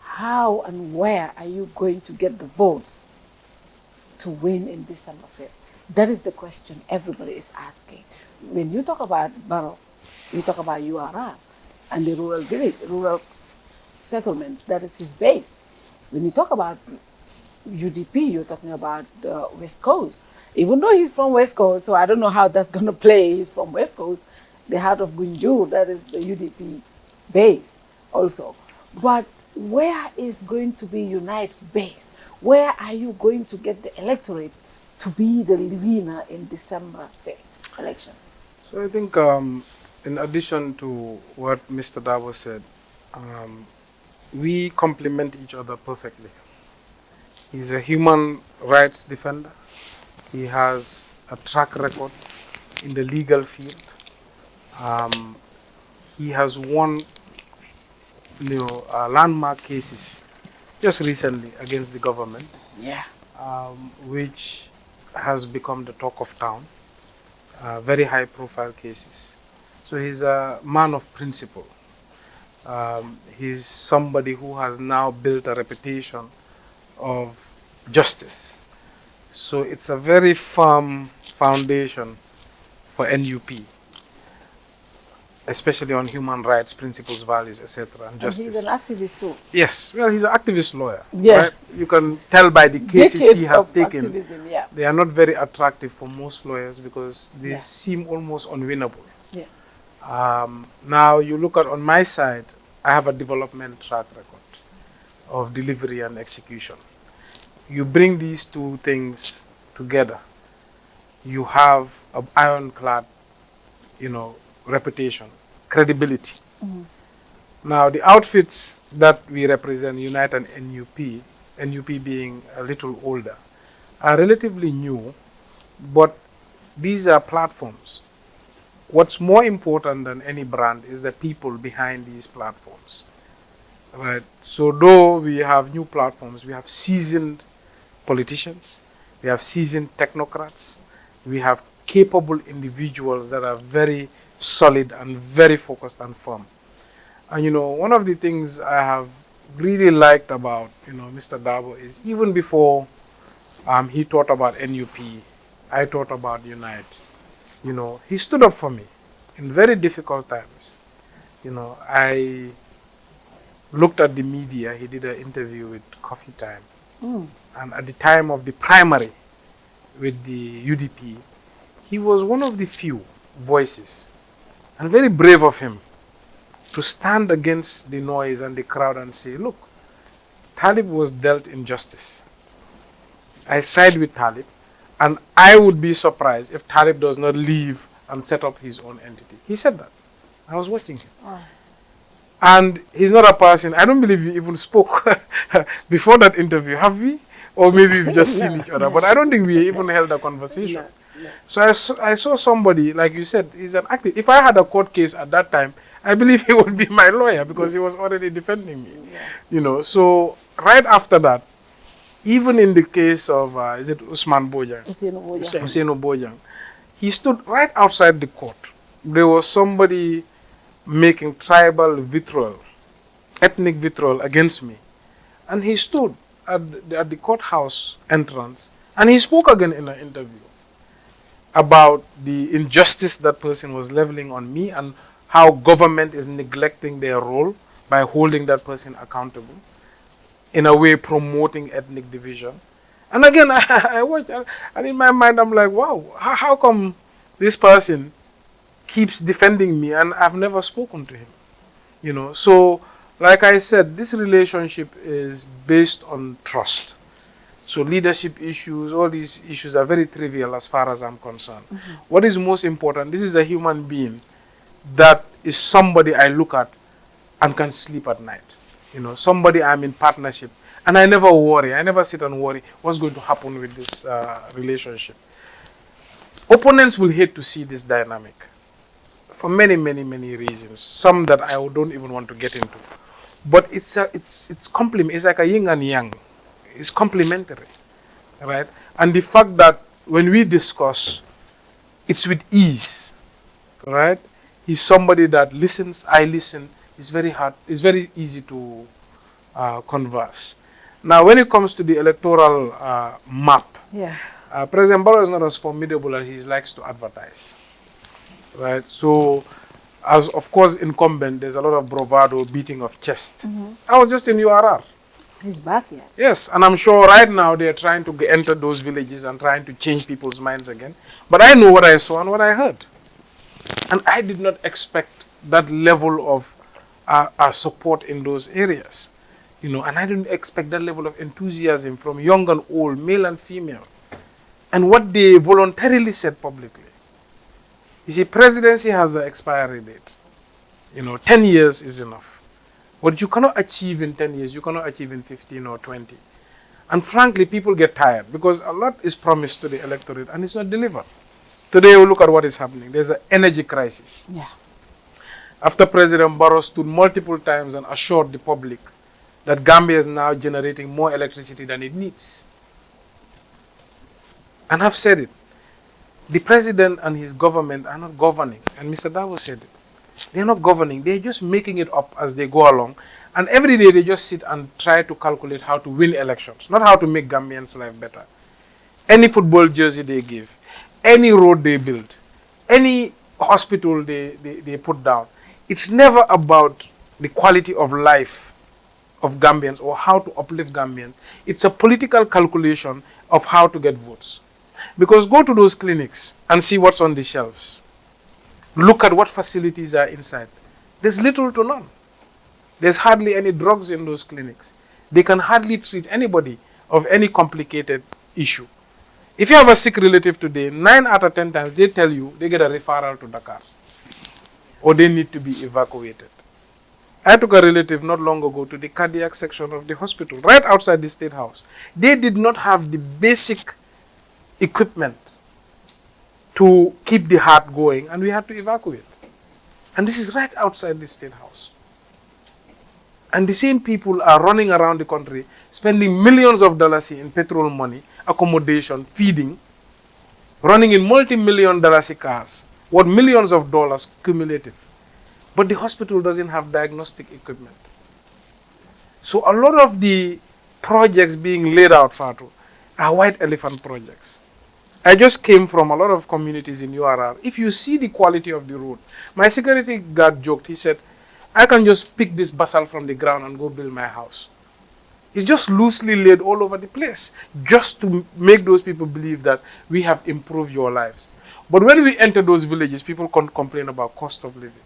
Speaker 5: How and where are you going to get the votes to win in December 5th? That is the question everybody is asking. When you talk about Barrow, you talk about URR and the rural village, rural settlements, that is his base. When you talk about UDP, you're talking about the West Coast. Even though he's from West Coast, so I don't know how that's going to play. He's from West Coast, the heart of Gunjur, that is the UDP base also. But where is going to be Unite's base? Where are you going to get the electorates to be the winner in December 5th election?
Speaker 7: So I think in addition to what Mr. Darbo said, we complement each other perfectly. He's a human rights defender. He has a track record in the legal field. He has won landmark cases just recently against the government, which has become the talk of town, very high profile cases. So he's a man of principle. He's somebody who has now built a reputation of justice. So it's a very firm foundation for NUP, especially on human rights, principles, values, etc. and justice.
Speaker 5: And he's an activist too.
Speaker 7: Yes, well, he's an activist lawyer.
Speaker 5: Yeah.
Speaker 7: Right? You can tell by the cases
Speaker 5: Decades
Speaker 7: he has
Speaker 5: of
Speaker 7: taken.
Speaker 5: activism, yeah.
Speaker 7: They are not very attractive for most lawyers because they
Speaker 5: Yeah.
Speaker 7: seem almost unwinnable.
Speaker 5: Yes.
Speaker 7: Now you look at on my side, I have a development track record of delivery and execution. You bring these two things together, you have an ironclad, reputation, credibility. Now the outfits that we represent, Unite and NUP being a little older, are relatively new, but these are platforms. What's more important than any brand is the people behind these platforms, right? So though we have new platforms, we have seasoned politicians, we have seasoned technocrats, we have capable individuals that are very solid and very focused and firm. And one of the things I have really liked about Mr. Darbo is even before he thought about NUP, I thought about Unite. He stood up for me in very difficult times. I looked at the media. He did an interview with Coffee Time. And at the time of the primary with the UDP, he was one of the few voices, and very brave of him, to stand against the noise and the crowd and say, look, Talib was dealt injustice. I side with Talib, and I would be surprised if Talib does not leave and set up his own entity. He said that. I was watching him. And he's not a person, I don't believe we even spoke before that interview, have we? Or maybe we've just seen each other, but I don't think we even held a conversation.
Speaker 6: No.
Speaker 7: So I saw somebody, like you said, he's an active. If I had a court case at that time, I believe he would be my lawyer because he was already defending me. So right after that, even in the case of, is it Usman Bojang? Hussein Bojang. He stood right outside the court. There was somebody making tribal vitriol, ethnic vitriol against me. And he stood at the courthouse entrance and he spoke again in an interview about the injustice that person was leveling on me and how government is neglecting their role by holding that person accountable, in a way promoting ethnic division. And again, I watched, and in my mind, I'm like, wow, how come this person keeps defending me and I've never spoken to him? So like I said, this relationship is based on trust. So leadership issues, all these issues are very trivial as far as I'm concerned. What is most important, this is a human being that is somebody I look at and can sleep at night. Somebody I'm in partnership. And I never worry, I never sit and worry what's going to happen with this relationship. Opponents will hate to see this dynamic for many, many, many reasons. Some that I don't even want to get into. But it's like a yin and yang. It's complementary, right? And the fact that when we discuss, it's with ease, right? He's somebody that listens, I listen. It's very hard. It's very easy to converse. Now, when it comes to the electoral map,
Speaker 5: Yeah.
Speaker 7: President Barrow is not as formidable as he likes to advertise, right? So, as of course incumbent, there's a lot of bravado, beating of chest. I was just in URR.
Speaker 5: He's back yet.
Speaker 7: Yes, and I'm sure right now they're trying to enter those villages and trying to change people's minds again. But I know what I saw and what I heard. And I did not expect that level of support in those areas. You know, and I didn't expect that level of enthusiasm from young and old, male and female. And what they voluntarily said publicly. You see, presidency has an expiry date. You know, 10 years is enough. What you cannot achieve in 10 years, you cannot achieve in 15 or 20. And frankly, people get tired because a lot is promised to the electorate and it's not delivered. Today, we look at what is happening. There's an energy crisis.
Speaker 5: Yeah.
Speaker 7: After President Barrow stood multiple times and assured the public that Gambia is now generating more electricity than it needs. And I've said it. The president and his government are not governing. And Mr. Darbo said it. They're not governing. They're just making it up as they go along. And every day they just sit and try to calculate how to win elections, not how to make Gambians' life better. Any football jersey they give, any road they build, any hospital they put down, it's never about the quality of life of Gambians or how to uplift Gambians. It's a political calculation of how to get votes. Because go to those clinics and see what's on the shelves. Look at what facilities are inside. There's little to none. There's hardly any drugs in those clinics. They can hardly treat anybody of any complicated issue. If you have a sick relative today, 9 out of 10 times they tell you they get a referral to Dakar or they need to be evacuated. I took a relative not long ago to the cardiac section of the hospital, right outside the State House. They did not have the basic equipment to keep the heart going, and we had to evacuate. And this is right outside the State House. And the same people are running around the country, spending millions of dollars in petrol money, accommodation, feeding, running in multi-million dollars cars, worth millions of dollars cumulative. But the hospital doesn't have diagnostic equipment. So a lot of the projects being laid out, Fatou, are white elephant projects. I just came from a lot of communities in URR. If you see the quality of the road, my security guard joked, he said, I can just pick this basalt from the ground and go build my house. It's just loosely laid all over the place, just to make those people believe that we have improved your lives. But when we enter those villages, people complain about cost of living.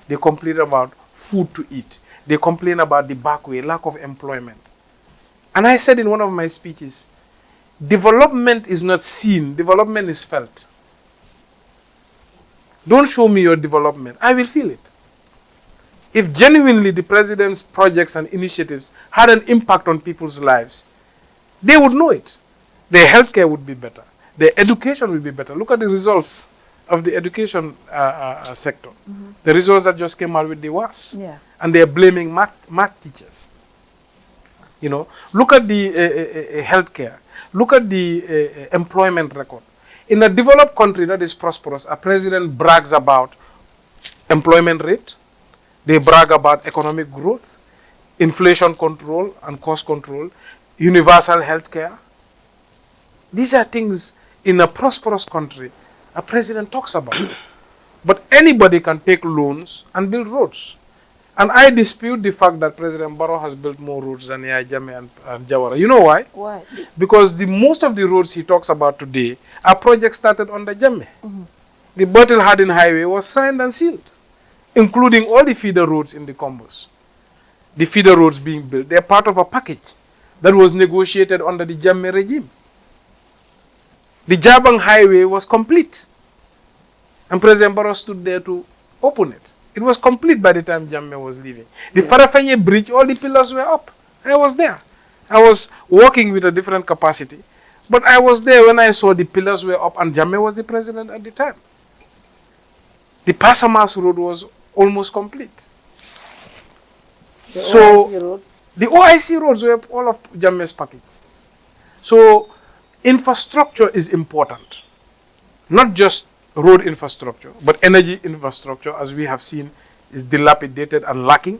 Speaker 7: They complain about food to eat. They complain about the back way, lack of employment. And I said in one of my speeches, development is not seen, development is felt. Don't show me your development, I will feel it. If genuinely the president's projects and initiatives had an impact on people's lives, they would know it. Their healthcare would be better. Their education would be better. Look at the results of the education sector. The results that just came out with the WAS.
Speaker 5: Yeah.
Speaker 7: And they're blaming math teachers. You know, look at the healthcare. Look at the employment record. In a developed country that is prosperous, a president brags about employment rate. They brag about economic growth, inflation control and cost control, universal health care. These are things in a prosperous country a president talks about. But anybody can take loans and build roads. And I dispute the fact that President Barrow has built more roads than Yaya Jammeh and Jawara. You know why?
Speaker 5: Why?
Speaker 7: Because most of the roads he talks about today are projects started under Jammeh. The Bertil Hardin Highway was signed and sealed, including all the feeder roads in the combos. The feeder roads being built, they're part of a package that was negotiated under the Jammeh regime. The Jabang Highway was complete. And President Barrow stood there to open it. It was complete by the time Jammeh was leaving. The Farafenye Bridge, all the pillars were up. I was there. I was working with a different capacity. But I was there when I saw the pillars were up and Jammeh was the president at the time. The Pasamas Road was almost complete.
Speaker 5: The OIC roads?
Speaker 7: The OIC roads were all of Jammeh's package. So infrastructure is important. Not just road infrastructure, but energy infrastructure, as we have seen, is dilapidated and lacking.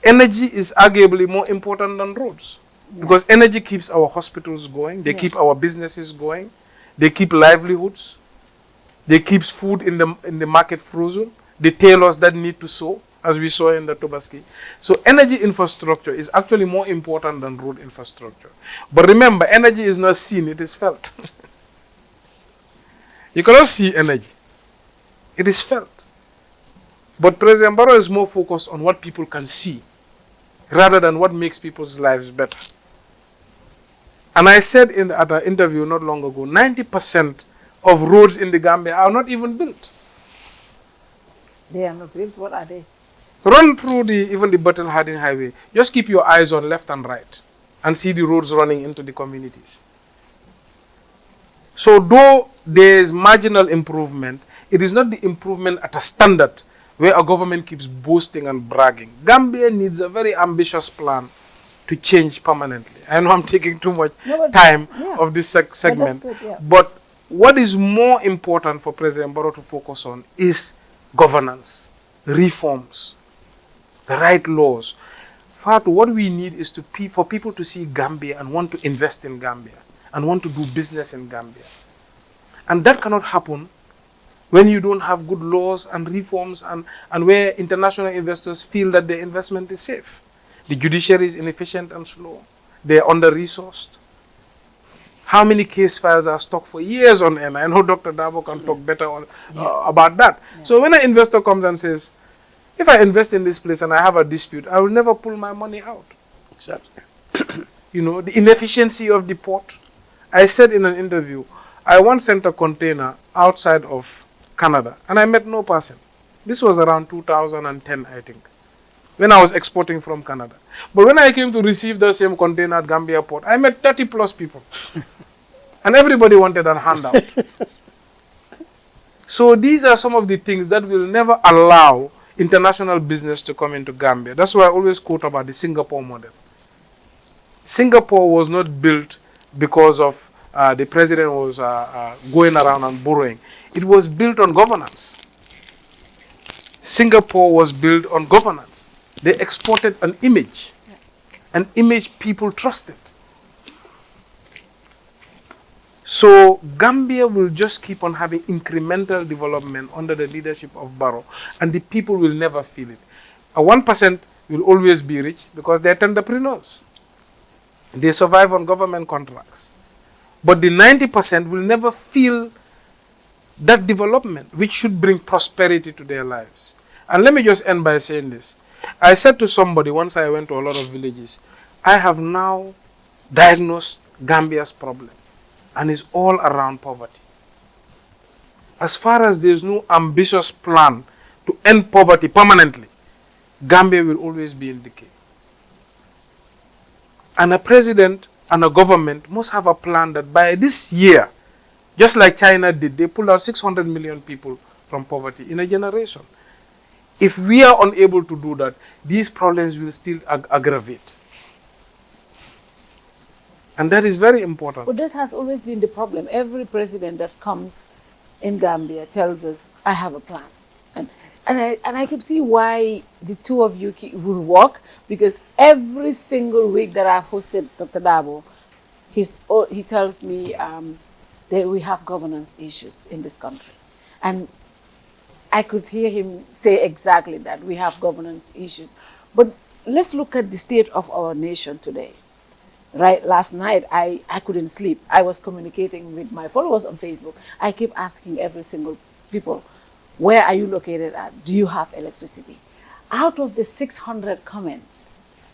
Speaker 7: energy is arguably more important than roads. Because energy keeps our hospitals going, they keep our businesses going, they keep livelihoods, they keeps food in the market frozen, they tell us that need to sow, as we saw in the Tobaski. So energy infrastructure is actually more important than road infrastructure. But remember, energy is not seen, it is felt. You cannot see energy. It is felt. But President Barrow is more focused on what people can see rather than what makes people's lives better. And I said at an interview not long ago, 90% of roads in the Gambia are not even built.
Speaker 5: They are not built. What are they?
Speaker 7: Run through even the Battle Harding Highway. Just keep your eyes on left and right and see the roads running into the communities. So though there is marginal improvement, it is not the improvement at a standard where a government keeps boasting and bragging. Gambia needs a very ambitious plan to change permanently. I know I'm taking too much time of this segment. But what is more important for President Barrow to focus on is governance, reforms, the right laws. Fatou, what we need is for people to see Gambia and want to invest in Gambia and want to do business in Gambia. And that cannot happen when you don't have good laws and reforms and where international investors feel that their investment is safe. The judiciary is inefficient and slow. They are under-resourced. How many case files are stuck for years on end? I know Dr. Darbo can talk better about that. So when an investor comes and says, if I invest in this place and I have a dispute, I will never pull my money out.
Speaker 6: Exactly.
Speaker 7: You know, the inefficiency of the port. I said in an interview, I once sent a container outside of Canada and I met no person. This was around 2010, I think, when I was exporting from Canada. But when I came to receive the same container at Gambia port, I met 30 plus people. And everybody wanted a handout. So these are some of the things that will never allow international business to come into Gambia. That's why I always quote about the Singapore model. Singapore was not built because of the president was going around and borrowing. It was built on governance. Singapore was built on governance. They exported an image people trusted. So Gambia will just keep on having incremental development under the leadership of Barrow, and the people will never feel it. A 1% will always be rich because they're entrepreneurs. They survive on government contracts. But the 90% will never feel that development, which should bring prosperity to their lives. And let me just end by saying this. I said to somebody once I went to a lot of villages, I have now diagnosed Gambia's problem, and it's all around poverty. As far as there's no ambitious plan to end poverty permanently, Gambia will always be in decay. And a president and a government must have a plan that by this year, just like China did, they pulled out 600 million people from poverty in a generation. If we are unable to do that, these problems will still aggravate. And that is very important.
Speaker 5: But that has always been the problem. Every president that comes in Gambia tells us, I have a plan. And I could see why the two of you will work, because every single week that I've hosted Dr. Darbo, he tells me that we have governance issues in this country. And I could hear him say exactly that, we have governance issues. But let's look at the state of our nation today. Right, last night I couldn't sleep. I was communicating with my followers on Facebook. I keep asking every single people, where are you located at? Do you have electricity? Out of the 600 comments,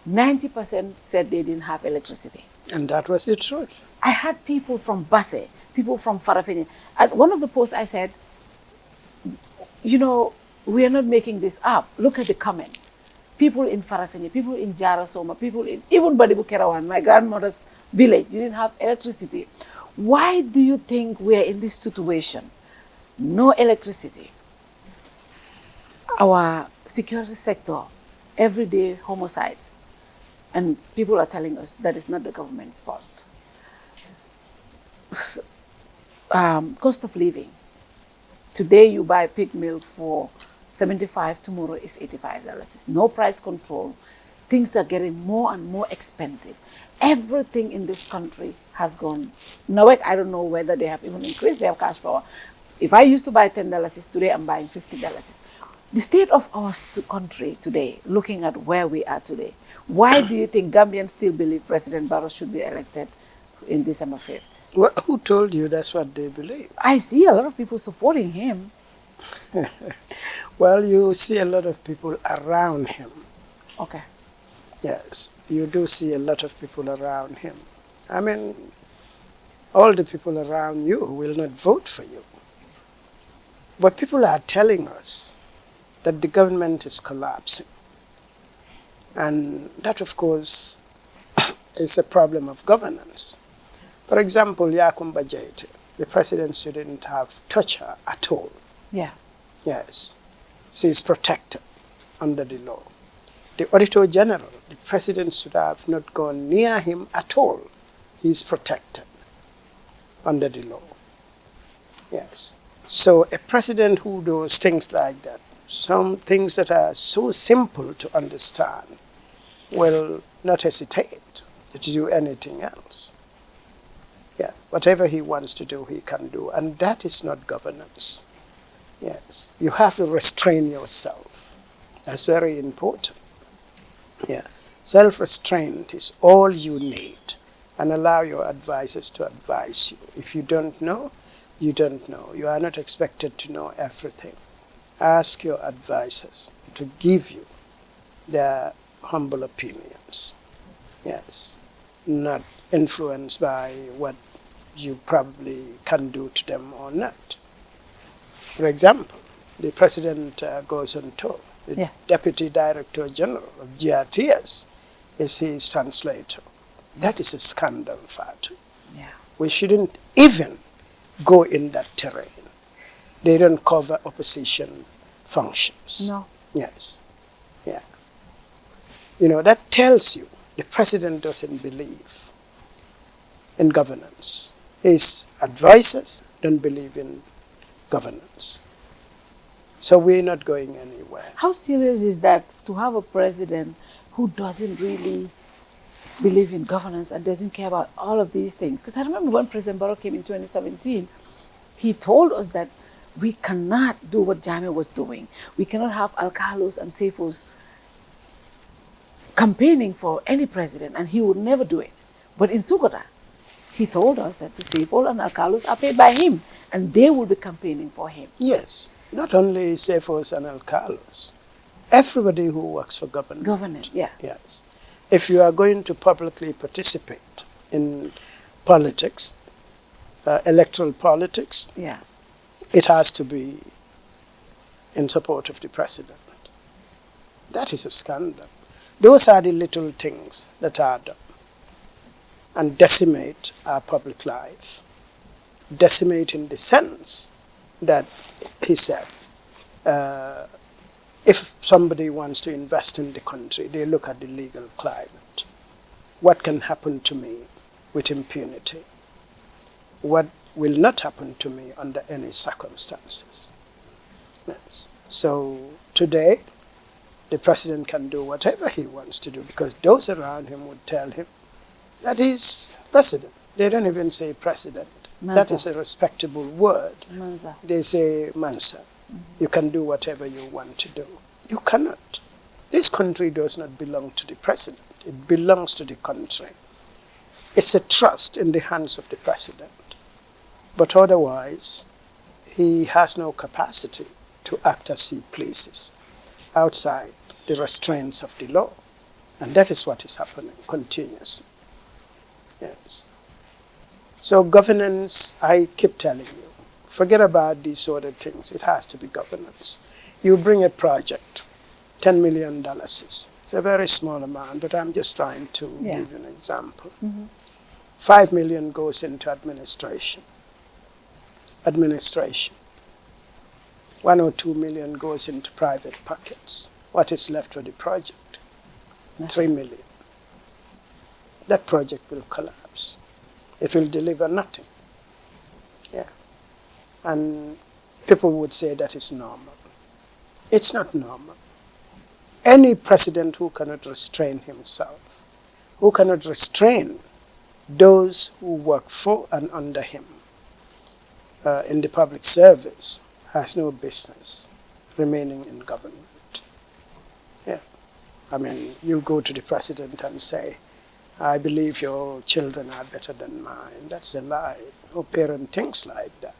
Speaker 5: 90% said they didn't have electricity.
Speaker 6: And that was the truth.
Speaker 5: I had people from Basse, people from Farafeni. At one of the posts I said, you know, we are not making this up. Look at the comments. People in Farafeni, people in Jarasoma, people in even Badibu Kerawan, my grandmother's village, didn't have electricity. Why do you think we are in this situation? No electricity. Our security sector, everyday homicides, and people are telling us that it's not the government's fault. Cost of living. Today you buy pig milk for $75, tomorrow is $85. It's no price control. things are getting more and more expensive. Everything in this country has gone. Now, I don't know whether they have even increased their cash power. If I used to buy $10, today I'm buying $50. The state of our country today, looking at where we are today, why do you think Gambians still believe President Barrow should be elected in December 5th?
Speaker 6: Well, who told you that's what they believe?
Speaker 5: I see a lot of people supporting him.
Speaker 6: Well, you see a lot of people around him.
Speaker 5: Okay.
Speaker 6: Yes, you do see a lot of people around him. I mean, all the people around you will not vote for you. But people are telling us that the government is collapsing. And that, of course, is a problem of governance. For example, Yakumba Jaite, the president shouldn't have touched her at all.
Speaker 5: Yeah.
Speaker 6: Yes, she is protected under the law. The Auditor General, the president should have not gone near him at all. He is protected under the law. Yes. So a president who does things like that, some things that are so simple to understand, will not hesitate to do anything else. Yeah, whatever he wants to do, he can do. And that is not governance. Yes, you have to restrain yourself. That's very important. Yeah, self-restraint is all you need, and allow your advisors to advise you. If you don't know, you don't know. You are not expected to know everything. Ask your advisors to give you their humble opinions. Yes, not influenced by what you probably can do to them or not. For example, the president goes on tour. The Deputy Director General of GRTS is his translator. That is a scandal, Fatou.
Speaker 5: Yeah.
Speaker 6: We shouldn't even go in that terrain. They don't cover opposition functions.
Speaker 5: No.
Speaker 6: Yes. Yeah. You know, that tells you the president doesn't believe in governance. His advisors don't believe in governance. So we're not going anywhere.
Speaker 5: How serious is that to have a president who doesn't really believe in governance and doesn't care about all of these things? Because I remember when President Barrow came in 2017, he told us that we cannot do what Jammeh was doing. We cannot have Alcalos and Sefos campaigning for any president, and he would never do it. But in Sugota, he told us that the Sefo and Alcalos are paid by him, and they will be campaigning for him.
Speaker 6: Yes, not only Sefos and Alcalos, everybody who works for government.
Speaker 5: Government, yeah.
Speaker 6: Yes. If you are going to publicly participate in politics, electoral politics,
Speaker 5: yeah,
Speaker 6: it has to be in support of the president. That is a scandal. Those are the little things that are done and decimate our public life. Decimate in the sense that he said, if somebody wants to invest in the country, they look at the legal climate. What can happen to me with impunity? What will not happen to me under any circumstances? Yes. So today, the president can do whatever he wants to do because those around him would tell him that he's president. They don't even say president.
Speaker 5: Mansa.
Speaker 6: That is a respectable word.
Speaker 5: Mansa.
Speaker 6: They say Mansa. You can do whatever you want to do. You cannot. This country does not belong to the president. It belongs to the country. It's a trust in the hands of the president. But otherwise, he has no capacity to act as he pleases outside the restraints of the law. And that is what is happening continuously. Yes. So governance, I keep telling you, forget about these sort of things. It has to be governance. You bring a project, $10 million. It's a very small amount, but I'm just trying to give you an example.
Speaker 5: Mm-hmm.
Speaker 6: $5 million goes into administration. 1 or 2 million goes into private pockets. What is left for the project? 3 million. That project will collapse. It will deliver nothing. Yeah. And people would say that is normal. It's not normal. any president who cannot restrain himself, who cannot restrain those who work for and under him in the public service, has no business remaining in government. Yeah. I mean, you go to the president and say, I believe your children are better than mine. That's a lie. No parent thinks like that.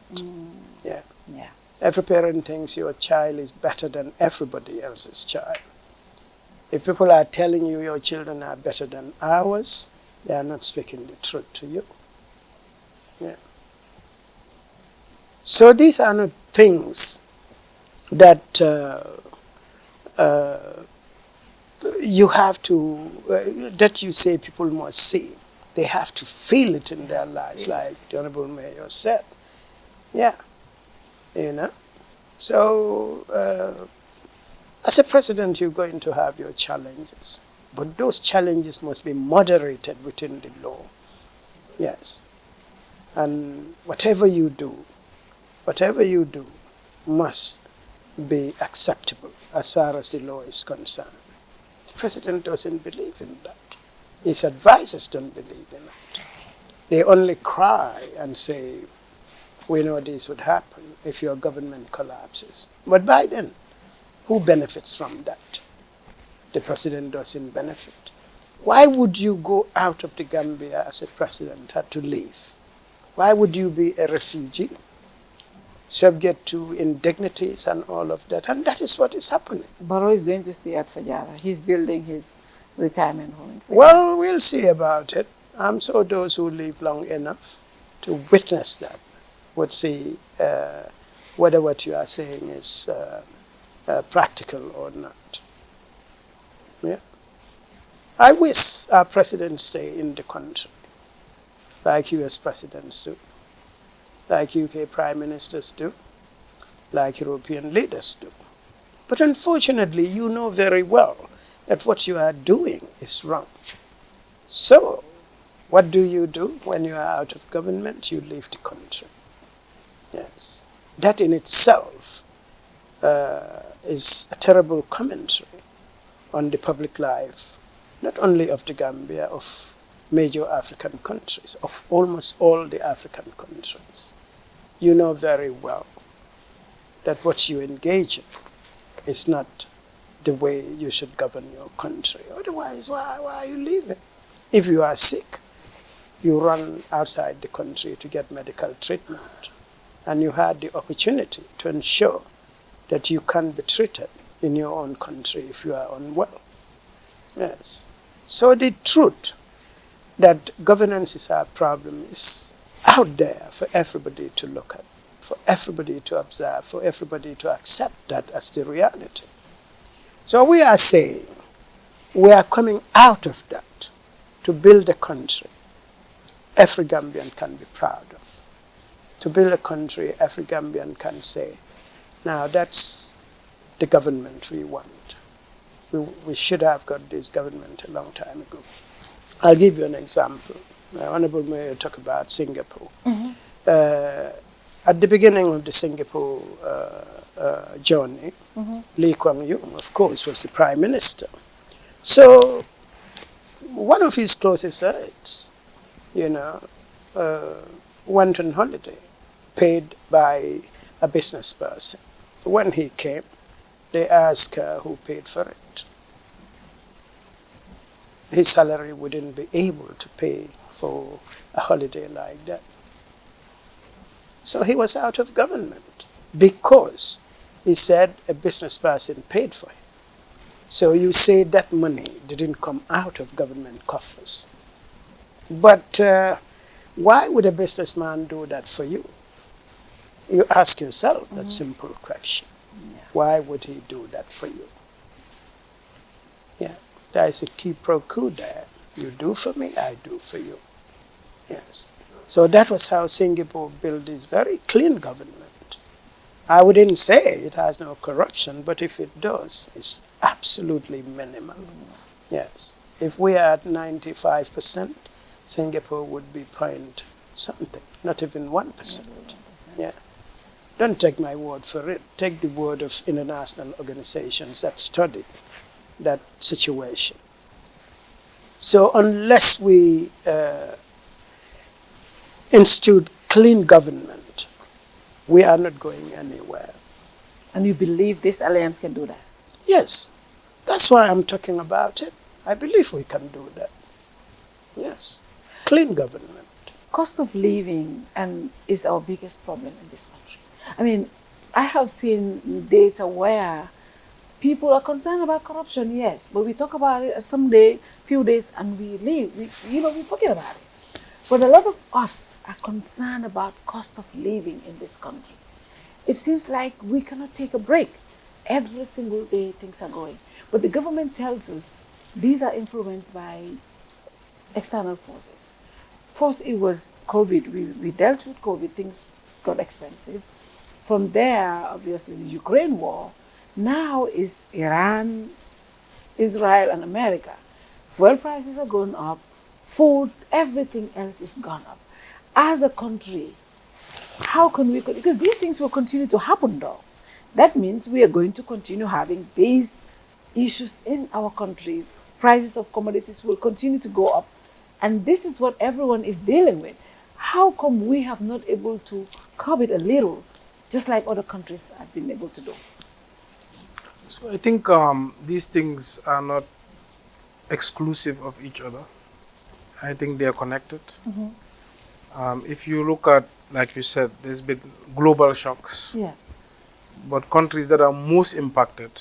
Speaker 6: Yeah.
Speaker 5: Yeah.
Speaker 6: Every parent thinks your child is better than everybody else's child. If people are telling you your children are better than ours, they are not speaking the truth to you. Yeah. So these are not things that you have to, that you say people must see. They have to feel it in their lives, like the Honorable Mayor said. Yeah. You know? So, as a president, you're going to have your challenges. But those challenges must be moderated within the law. Yes. And whatever you do must be acceptable as far as the law is concerned. The president doesn't believe in that. His advisors don't believe in it. They only cry and say, we know this would happen if your government collapses. But by then, who benefits from that? The president doesn't benefit. Why would you go out of the Gambia as a president, had to leave? Why would you be a refugee, subject to indignities and all of that? And that is what is happening.
Speaker 5: Barrow is going to stay at Fajara. He's building his retirement home in Fajara.
Speaker 6: Well, we'll see about it. I'm sure those who live long enough to witness that would see whether what you are saying is practical or not. Yeah. I wish our presidents stay in the country, like US presidents do, like UK prime ministers do, like European leaders do. But unfortunately, you know very well that what you are doing is wrong. So, what do you do when you are out of government? You leave the country. Yes. That in itself is a terrible commentary on the public life, not only of the Gambia, of major African countries, of almost all the African countries. You know very well that what you engage in is not the way you should govern your country. Otherwise, why are you leaving? If you are sick, you run outside the country to get medical treatment, and you had the opportunity to ensure that you can be treated in your own country if you are unwell. Yes. So the truth that governance is our problem is out there for everybody to look at, for everybody to observe, for everybody to accept that as the reality. So we are saying we are coming out of that to build a country every Gambian can be proud of. To build a country every Gambian can say, now that's the government we want. We should have got this government a long time ago. I'll give you an example. Honorable Mayor talked about Singapore. At the beginning of the Singapore journey, Lee Kuan Yew, of course, was the prime minister. So one of his closest aides, went on holiday, paid by a business person. When he came, they asked her who paid for it. His salary wouldn't be able to pay for a holiday like that. So he was out of government because he said a business person paid for him. So you say that money didn't come out of government coffers. But why would a businessman do that for you? You ask yourself that simple question. Yeah. Why would he do that for you? Yeah, there is a quid pro quo there. You do for me, I do for you. Yes. So that was how Singapore built this very clean government. I wouldn't say it has no corruption, but if it does, it's absolutely minimal. Yes. If we are at 95%, Singapore would be point something, not even 1%. Yeah. Don't take my word for it. Take the word of international organizations that study that situation. So unless we institute clean government, we are not going anywhere.
Speaker 5: And you believe this alliance can do that?
Speaker 6: Yes, that's why I'm talking about it. I believe we can do that. Yes, clean government.
Speaker 5: Cost of living is our biggest problem in this country. I mean, I have seen data where people are concerned about corruption, yes, but we talk about it someday, few days, and we leave. We forget about it. But a lot of us are concerned about cost of living in this country. It seems like we cannot take a break. Every single day things are going. But the government tells us these are influenced by external forces. First, it was COVID. We dealt with COVID. Things got expensive. From there, obviously, the Ukraine war. Now is Iran, Israel, and America. Fuel prices are going up. Food, everything else is gone up. As a country, how can we, because these things will continue to happen though. That means we are going to continue having these issues in our country. Prices of commodities will continue to go up. And this is what everyone is dealing with. How come we have not able to curb it a little, just like other countries have been able to do?
Speaker 7: So I think these things are not exclusive of each other. I think they are connected. If you look at, like you said, there's been global shocks.
Speaker 5: Yeah.
Speaker 7: But countries that are most impacted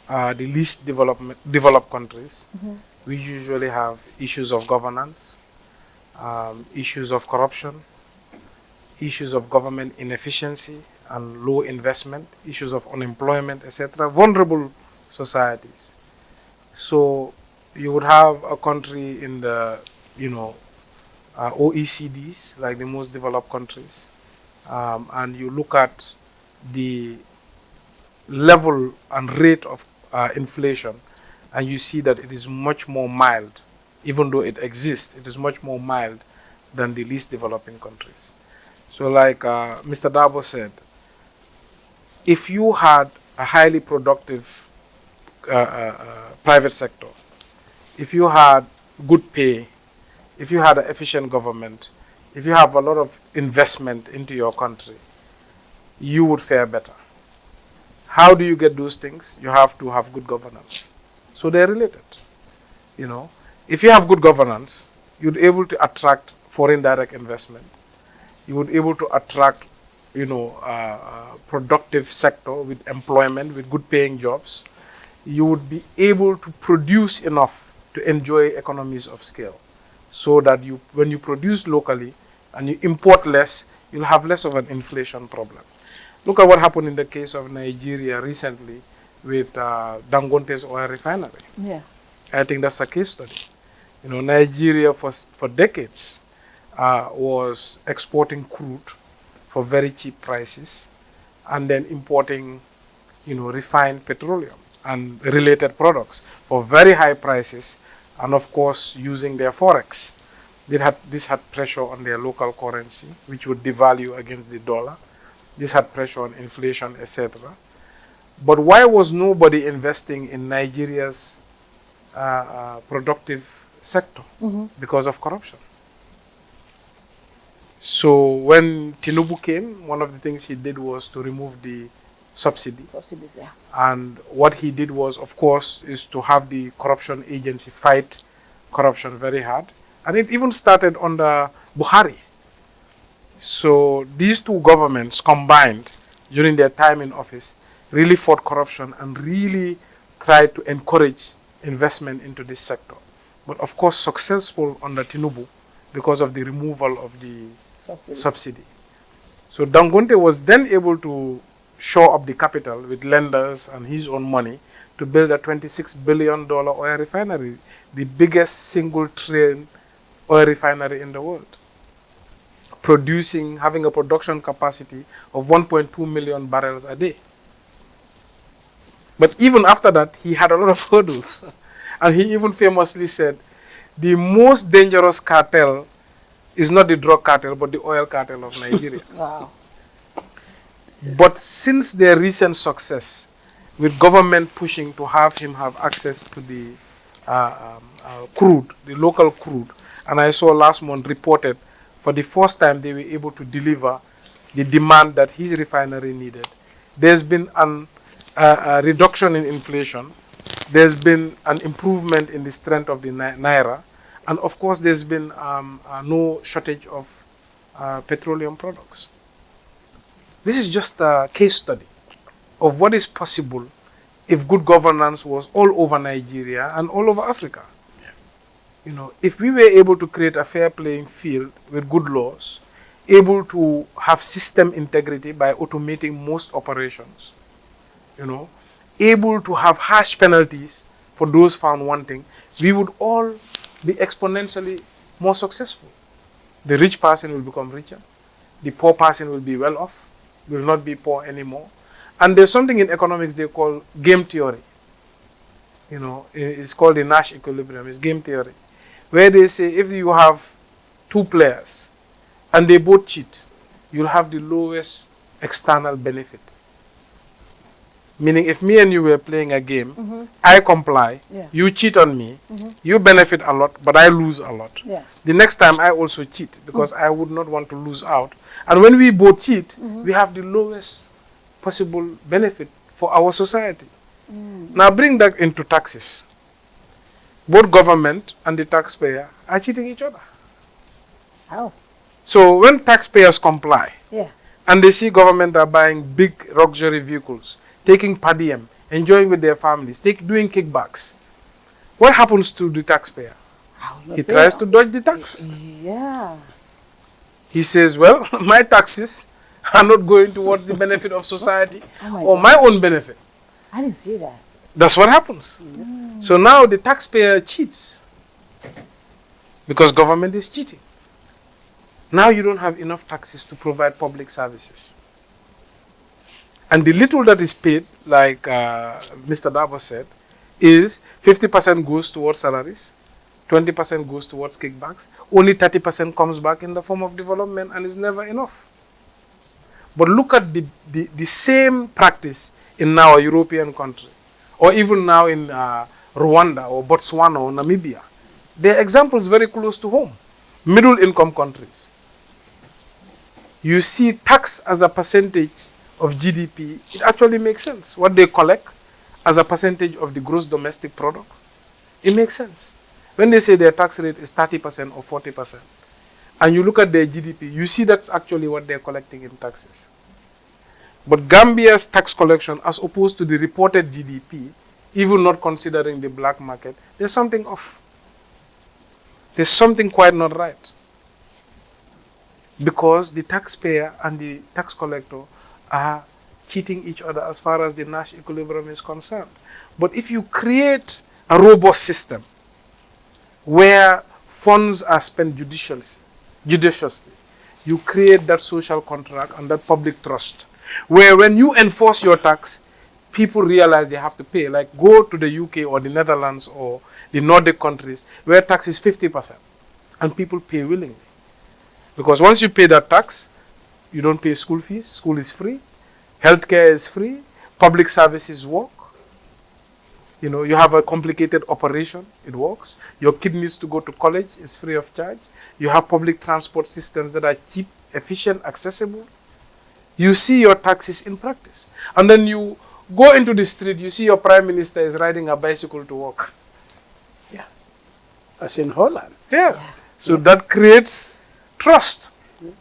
Speaker 7: are the least developed countries. We usually have issues of governance, issues of corruption, issues of government inefficiency and low investment, issues of unemployment, etc. Vulnerable societies. So you would have a country in the, OECDs, like the most developed countries, and you look at the level and rate of inflation, and you see that it is much more mild. Even though it exists, it is much more mild than the least developing countries. So like Mr. Darbo said, if you had a highly productive private sector, if you had good pay, if you had an efficient government, if you have a lot of investment into your country, you would fare better. How do you get those things? You have to have good governance. So they're related. If you have good governance, you'd be able to attract foreign direct investment. You would be able to attract, productive sector with employment, with good paying jobs. You would be able to produce enough to enjoy economies of scale, so that when you produce locally and you import less, you'll have less of an inflation problem. Look at what happened in the case of Nigeria recently with Dangote's oil refinery.
Speaker 5: Yeah.
Speaker 7: I think that's a case study. Nigeria for decades was exporting crude for very cheap prices and then importing, refined petroleum and related products for very high prices, and of course using their forex. This had pressure on their local currency, which would devalue against the dollar. This had pressure on inflation, etc. But why was nobody investing in Nigeria's productive sector? Because of corruption. So when Tinubu came, one of the things he did was to remove the subsidies, yeah. And what he did was, of course, is to have the corruption agency fight corruption very hard. And it even started under Buhari. So these two governments combined during their time in office really fought corruption and really tried to encourage investment into this sector. But of course successful under Tinubu because of the removal of the subsidy. So Dangote was then able to shore up the capital with lenders and his own money to build a $26 billion oil refinery, the biggest single train oil refinery in the world, having a production capacity of 1.2 million barrels a day. But even after that, he had a lot of hurdles. And he even famously said, the most dangerous cartel is not the drug cartel, but the oil cartel of Nigeria.
Speaker 5: Wow.
Speaker 7: But since their recent success, with government pushing to have him have access to the crude, the local crude. And I saw last month reported for the first time they were able to deliver the demand that his refinery needed. There's been a reduction in inflation. There's been an improvement in the strength of the naira. And of course, there's been no shortage of petroleum products. This is just a case study of what is possible if good governance was all over Nigeria and all over Africa. Yeah. You know, if we were able to create a fair playing field with good laws, able to have system integrity by automating most operations, you know, able to have harsh penalties for those found wanting, we would all be exponentially more successful. The rich person will become richer. The poor person will be well off, will not be poor anymore. And there's something in economics they call game theory. You know, it's called the Nash equilibrium. It's game theory, where they say if you have two players and they both cheat, you'll have the lowest external benefit. Meaning, if me and you were playing a game, I comply, you cheat on me, you benefit a lot, but I lose a lot. Yeah. The next time, I also cheat because I would not want to lose out. And when we both cheat, we have the lowest possible benefit for our society. Now, bring that into taxes. Both government and the taxpayer are cheating each other.
Speaker 5: How?
Speaker 7: So, when taxpayers comply, and they see government are buying big luxury vehicles, taking per diem, enjoying with their families, doing kickbacks, what happens to the taxpayer? He tries to dodge the tax.
Speaker 5: Yeah.
Speaker 7: He says, well, my taxes are not going towards the benefit of society or my own benefit.
Speaker 5: I didn't see that.
Speaker 7: That's what happens. So now the taxpayer cheats because government is cheating. Now you don't have enough taxes to provide public services. And the little that is paid, like Mr. Darbo said, is 50% goes towards salaries, 20% goes towards kickbacks, only 30% comes back in the form of development and is never enough. But look at the same practice in now a European country, or even now in Rwanda or Botswana or Namibia. There are examples very close to home. Middle income countries. You see tax as a percentage of GDP, it actually makes sense. What they collect as a percentage of the gross domestic product, it makes sense. When they say their tax rate is 30% or 40%, and you look at their GDP, you see that's actually what they're collecting in taxes. But Gambia's tax collection, as opposed to the reported GDP, even not considering the black market, there's something off. There's something quite not right. Because the taxpayer and the tax collector are cheating each other as far as the Nash equilibrium is concerned. But if you create a robust system where funds are spent judiciously, you create that social contract and that public trust, where when you enforce your tax, people realize they have to pay. Like go to the UK or the Netherlands or the Nordic countries where tax is 50% and people pay willingly. Because once you pay that tax, you don't pay school fees, school is free, healthcare is free, public services work. You know, you have a complicated operation, it works. Your kid needs to go to college, it's free of charge. You have public transport systems that are cheap, efficient, accessible. You see your taxes in practice. And then you go into the street, you see your prime minister is riding a bicycle to work.
Speaker 6: Yeah. As in Holland.
Speaker 7: Yeah. So that creates trust. Yeah.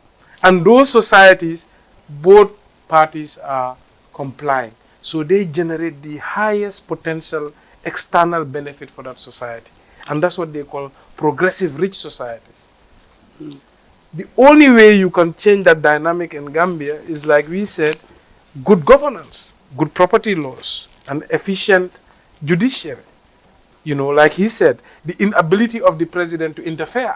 Speaker 7: And those societies, both parties are complying. So they generate the highest potential external benefit for that society. And that's what they call progressive rich societies. Mm. The only way you can change that dynamic in Gambia is, like we said, good governance, good property laws, and efficient judiciary. You know, like he said, the inability of the president to interfere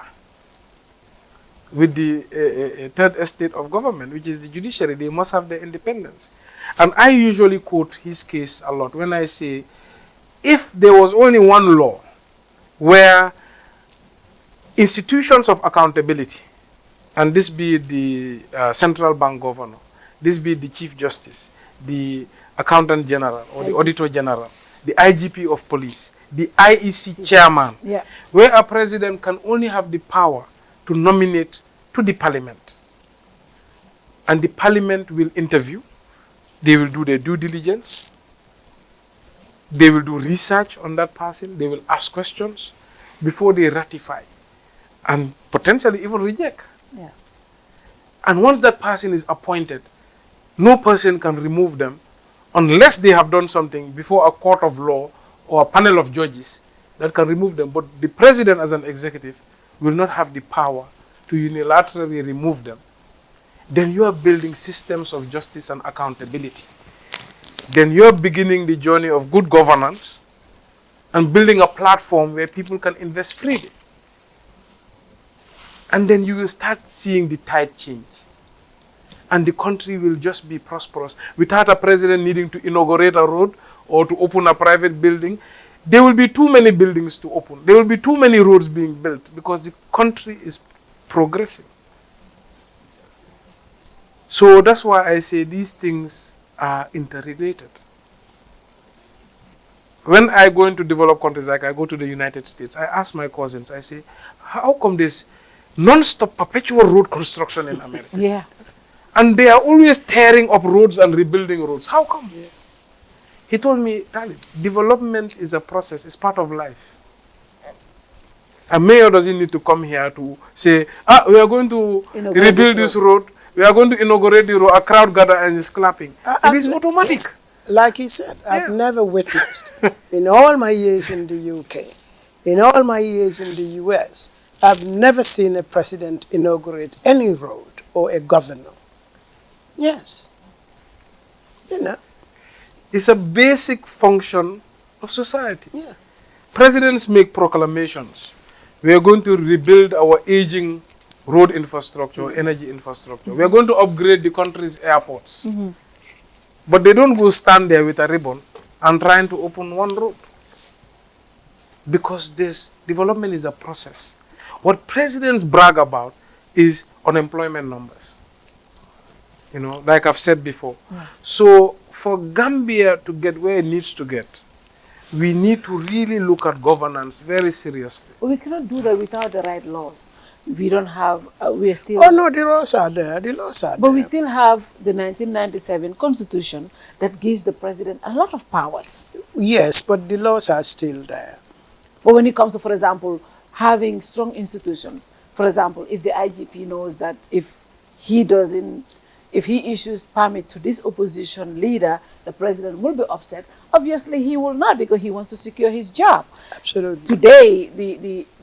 Speaker 7: with the third estate of government, which is the judiciary. They must have their independence. And I usually quote his case a lot when I say, if there was only one law where institutions of accountability, and this be the central bank governor, this be the chief justice, the Accountant General or the Auditor General, the IGP of Police, the IEC Chairman, where a president can only have the power to nominate to the Parliament. And the Parliament will interview, they will do their due diligence, they will do research on that person, they will ask questions before they ratify and potentially even reject.
Speaker 5: Yeah.
Speaker 7: And once that person is appointed, no person can remove them unless they have done something before a court of law or a panel of judges that can remove them. But the president as an executive will not have the power to unilaterally remove them. Then you are building systems of justice and accountability. Then you are beginning the journey of good governance and building a platform where people can invest freely. And then you will start seeing the tide change. And the country will just be prosperous. Without a president needing to inaugurate a road or to open a private building, there will be too many buildings to open. There will be too many roads being built because the country is progressing. So that's why I say these things are interrelated. When I go into developed countries, like I go to the United States, I ask my cousins, I say, how come there's non-stop perpetual road construction in America?
Speaker 5: Yeah.
Speaker 7: And they are always tearing up roads and rebuilding roads. How come? Yeah. He told me, Talib, development is a process, it's part of life. A mayor doesn't need to come here to say, we are going to rebuild this road. We are going to inaugurate the road. A crowd gather and is clapping. It is automatic.
Speaker 6: Like he said, I've never witnessed, in all my years in the UK, in all my years in the US, I've never seen a president inaugurate any road or a governor. Yes. You know.
Speaker 7: It's a basic function of society.
Speaker 6: Yeah.
Speaker 7: Presidents make proclamations. We are going to rebuild our aging road infrastructure, energy infrastructure. We are going to upgrade the country's airports. But they don't go stand there with a ribbon and trying to open one road. Because this development is a process. What presidents brag about is unemployment numbers. You know, like I've said before. So for Gambia to get where it needs to get, we need to really look at governance very seriously.
Speaker 5: We cannot do that without the right laws. We don't have, we are still...
Speaker 6: Oh no, the laws are there, the laws are there.
Speaker 5: But we still have the 1997 Constitution that gives the president a lot of powers.
Speaker 6: Yes, but the laws are still there.
Speaker 5: But when it comes to, for example, having strong institutions, for example, if the IGP knows that if he issues permit to this opposition leader, the president will be upset. Obviously, he will not because he wants to secure his job.
Speaker 6: Absolutely.
Speaker 5: Today,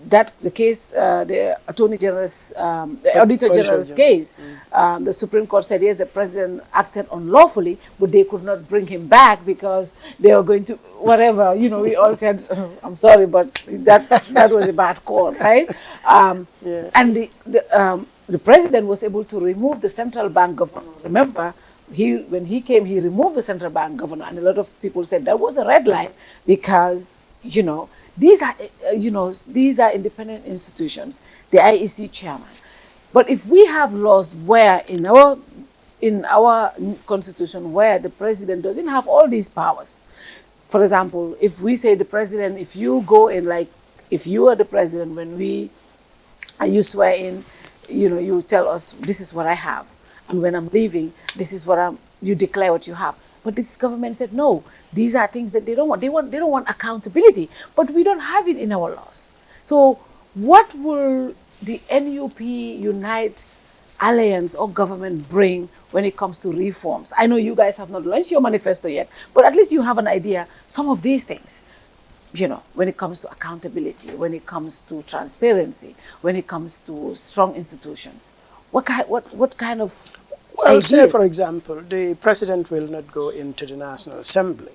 Speaker 5: the case, the Attorney General's, the Auditor General's case, the Supreme Court said, yes, the president acted unlawfully, but they could not bring him back because they were going to, whatever, you know, we all said, I'm sorry, but that was a bad call, right? And the president was able to remove the central bank governor. Remember, when he came, he removed the central bank governor, and a lot of people said that was a red line because, you know, these are independent institutions, the IEC chairman. But if we have laws where in our constitution where the president doesn't have all these powers, for example, if we say the president, if you go in, like, if you are the president, you swear in, you know, you tell us, this is what I have. And when I'm leaving, this is what you declare what you have. But this government said, no, these are things that they don't want. They don't want accountability, but we don't have it in our laws. So what will the NUP Unite Alliance or government bring when it comes to reforms? I know you guys have not launched your manifesto yet, but at least you have an idea, some of these things, you know, when it comes to accountability, when it comes to transparency, when it comes to strong institutions. What kind of
Speaker 6: Well, say, for example, the president will not go into the National Assembly.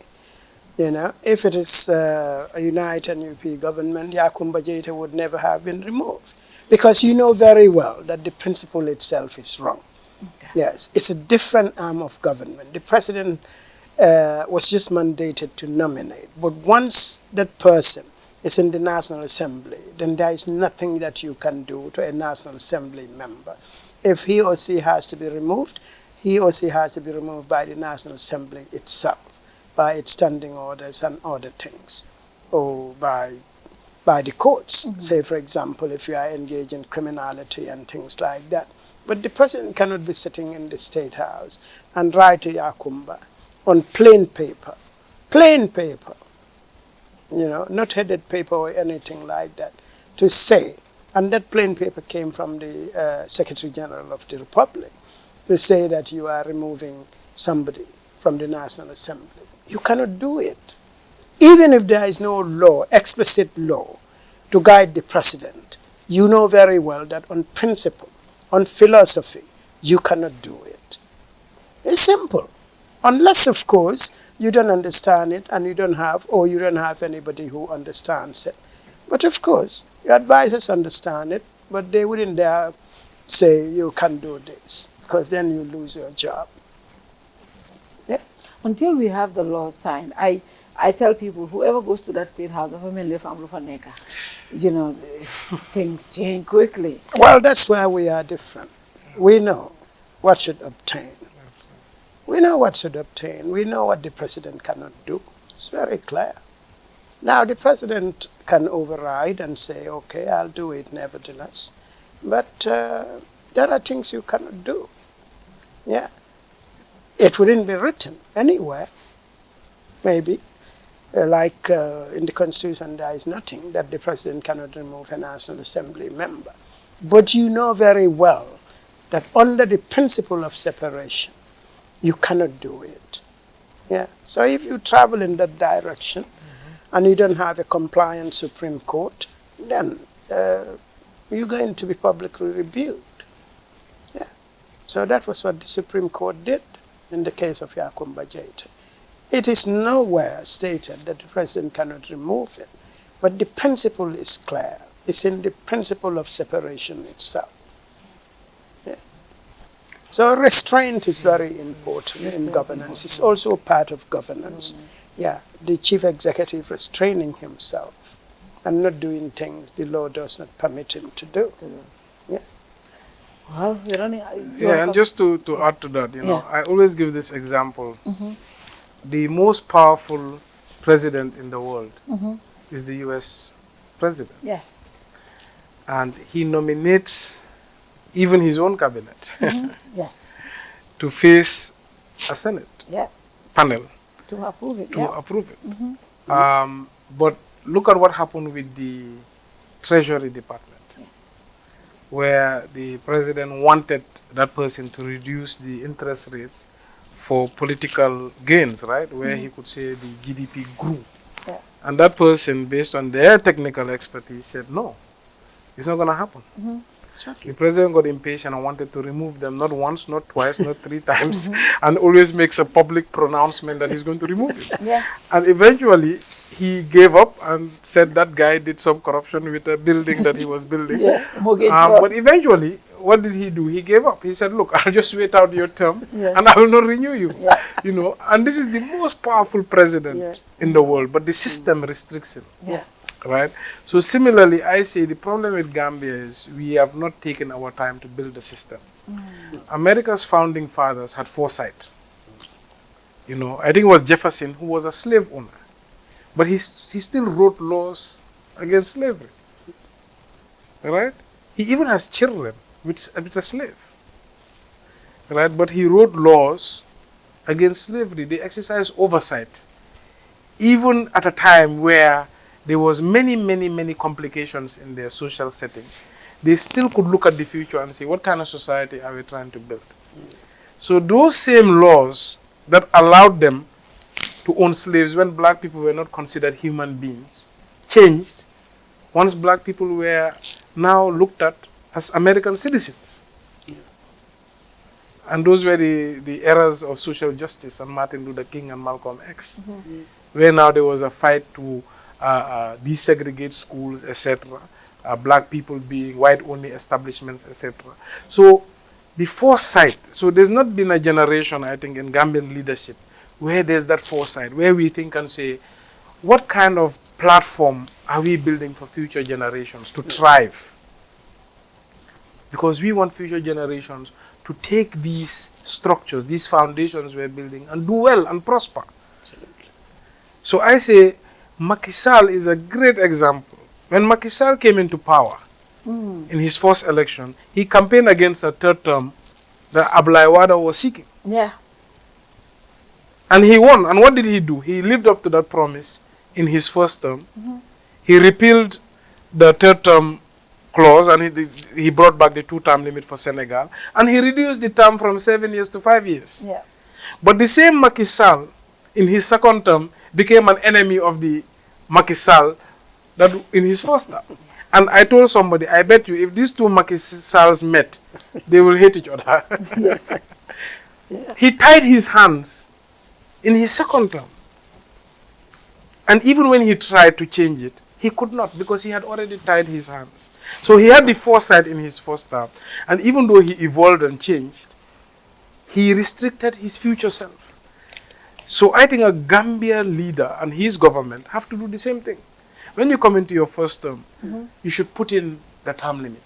Speaker 6: You know, if it is a United NUP government, Yakumba Jeta would never have been removed. Because you know very well that the principle itself is wrong. Okay. Yes, it's a different arm of government. The president was just mandated to nominate. But once that person is in the National Assembly, then there is nothing that you can do to a National Assembly member. If he or she has to be removed, he or she has to be removed by the National Assembly itself, by its standing orders and other things, or by the courts. Say, for example, if you are engaged in criminality and things like that. But the president cannot be sitting in the State House and write to Yakumba on plain paper, not headed paper or anything like that, to say, and that plain paper came from the Secretary General of the Republic, to say that you are removing somebody from the National Assembly. You cannot do it. Even if there is no law, explicit law, to guide the president, you know very well that on principle, on philosophy, you cannot do it. It's simple. Unless, of course, you don't understand it and you don't have anybody who understands it. But of course, your advisors understand it, but they wouldn't dare say you can't do this, because then you lose your job. Yeah.
Speaker 5: Until we have the law signed, I tell people, whoever goes to that State House, things change quickly.
Speaker 6: Well, that's where we are different. We know what should obtain. We know what should obtain. We know what the president cannot do. It's very clear. Now, the president can override and say, okay, I'll do it nevertheless. But there are things you cannot do. Yeah. It wouldn't be written anywhere, maybe. Like in the Constitution, there is nothing that the president cannot remove a National Assembly member. But you know very well that under the principle of separation, you cannot do it. Yeah. So if you travel in that direction and you don't have a compliant Supreme Court, then you're going to be publicly reviewed. Yeah. So that was what the Supreme Court did in the case of Yakumba Jaita. It is nowhere stated that the president cannot remove it, but the principle is clear. It's in the principle of separation itself. Yeah. So restraint is very important in governance. It's also part of governance. Yeah, the chief executive restraining himself and not doing things the law does not permit him to do. Yeah.
Speaker 5: Well,
Speaker 7: and just to add to that, I always give this example. The most powerful president in the world is the U.S. president.
Speaker 5: Yes.
Speaker 7: And he nominates even his own cabinet
Speaker 5: yes.
Speaker 7: to face a Senate panel
Speaker 5: to approve it.
Speaker 7: Approve it. But look at what happened with the Treasury Department, where the president wanted that person to reduce the interest rates for political gains, right? Where he could say the GDP grew.
Speaker 5: Yeah.
Speaker 7: And that person, based on their technical expertise, said, no, it's not going to happen.
Speaker 6: Exactly.
Speaker 7: The president got impatient and wanted to remove them, not once, not twice, not 3 times, and always makes a public pronouncement that he's going to remove it.
Speaker 5: Yeah.
Speaker 7: And eventually, he gave up and said that guy did some corruption with a building that he was building. But eventually, what did he do? He gave up. He said, look, I'll just wait out your term and I will not renew you. And this is the most powerful president in the world, but the system restricts him. Right? So similarly, I say the problem with Gambia is we have not taken our time to build the system. America's founding fathers had foresight. I think it was Jefferson who was a slave owner. But he still wrote laws against slavery. Right? He even has children with a slave. Right? But he wrote laws against slavery. They exercised oversight. Even at a time where there was many complications in their social setting, they still could look at the future and say, what kind of society are we trying to build? So those same laws that allowed them to own slaves when black people were not considered human beings changed once black people were now looked at as American citizens. And those were the eras of social justice and Martin Luther King and Malcolm X, where now there was a fight to desegregate schools, etc., black people being white-only establishments, etc. So the foresight, so there's not been a generation, I think, in Gambian leadership where there's that foresight, where we think and say, what kind of platform are we building for future generations to thrive? Because we want future generations to take these structures, these foundations we're building, and do well and prosper.
Speaker 6: Absolutely.
Speaker 7: So I say Macky Sall is a great example. When Macky Sall came into power in his first election, he campaigned against a third term that Abdoulaye Wade was seeking.
Speaker 5: Yeah.
Speaker 7: And he won. And what did he do? He lived up to that promise in his first term. He repealed the third term clause, and he brought back the 2-term limit for Senegal. And he reduced the term from 7 years to 5 years.
Speaker 5: Yeah.
Speaker 7: But the same Macky Sall, in his second term, became an enemy of the Macky Sall that in his first term. And I told somebody, I bet you, if these two Macky Salls met, they will hate each other.
Speaker 5: Yes.
Speaker 7: He tied his hands in his second term. And even when he tried to change it, he could not, because he had already tied his hands. So he had the foresight in his first term. And even though he evolved and changed, he restricted his future self. So I think a Gambia leader and his government have to do the same thing. When you come into your first term, you should put in the term limit.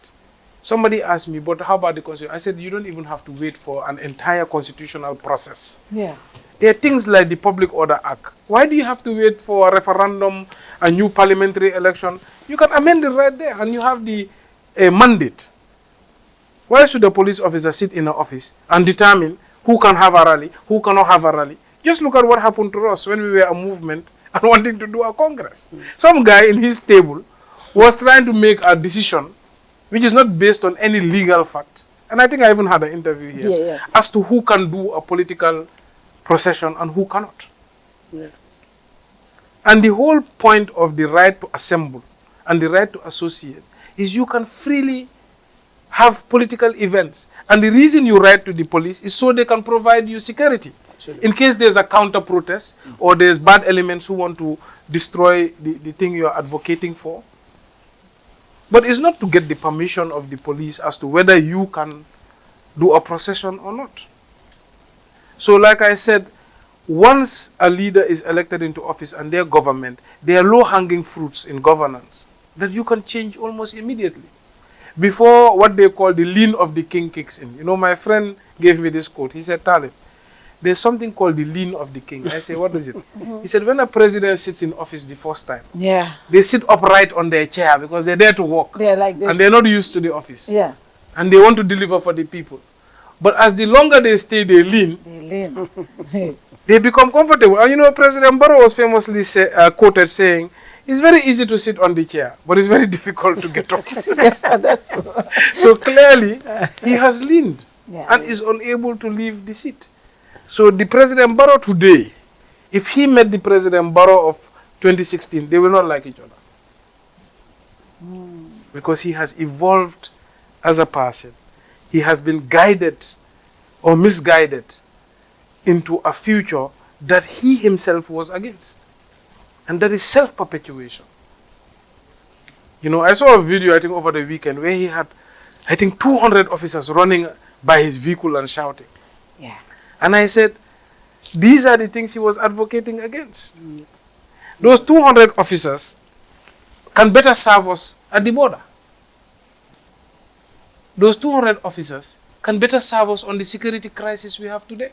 Speaker 7: Somebody asked me, but how about the Constitution? I said, you don't even have to wait for an entire constitutional process.
Speaker 5: Yeah.
Speaker 7: There are things like the Public Order Act. Why do you have to wait for a referendum, a new parliamentary election? You can amend it right there, and you have the mandate. Why should a police officer sit in an office and determine who can have a rally, who cannot have a rally? Just look at what happened to us when we were a movement and wanting to do a congress. Some guy in his table was trying to make a decision which is not based on any legal fact. And I think I even had an interview here as to who can do a political procession and who cannot.
Speaker 6: Yeah.
Speaker 7: And the whole point of the right to assemble and the right to associate is you can freely have political events. And the reason you write to the police is so they can provide you security.
Speaker 6: Absolutely.
Speaker 7: In case there's a counter protest or there's bad elements who want to destroy the thing you're advocating for. But it's not to get the permission of the police as to whether you can do a procession or not. So like I said, once a leader is elected into office and their government, there are low-hanging fruits in governance that you can change almost immediately. Before what they call the lean of the king kicks in. You know, my friend gave me this quote. He said, Talib, there's something called the lean of the king. I say, what is it? He said, when a president sits in office the first time, they sit upright on their chair because they're there to work.
Speaker 5: They're like this.
Speaker 7: And they're not used to the office.
Speaker 5: Yeah.
Speaker 7: And they want to deliver for the people. But as the longer they stay, they lean. They become comfortable. And you know, President Barrow was famously quoted saying, it's very easy to sit on the chair, but it's very difficult to get up.
Speaker 5: That's true.
Speaker 7: So clearly, he has leaned and is unable to leave the seat. So the President Barrow today, if he met the President Barrow of 2016, they will not like each other. Because he has evolved as a person. He has been guided or misguided into a future that he himself was against. And that is self-perpetuation. You know, I saw a video, I think, over the weekend where he had, I think, 200 officers running by his vehicle and shouting.
Speaker 5: Yeah.
Speaker 7: And I said, these are the things he was advocating against. Those 200 officers can better serve us at the border. Those 200 officers can better serve us on the security crisis we have today.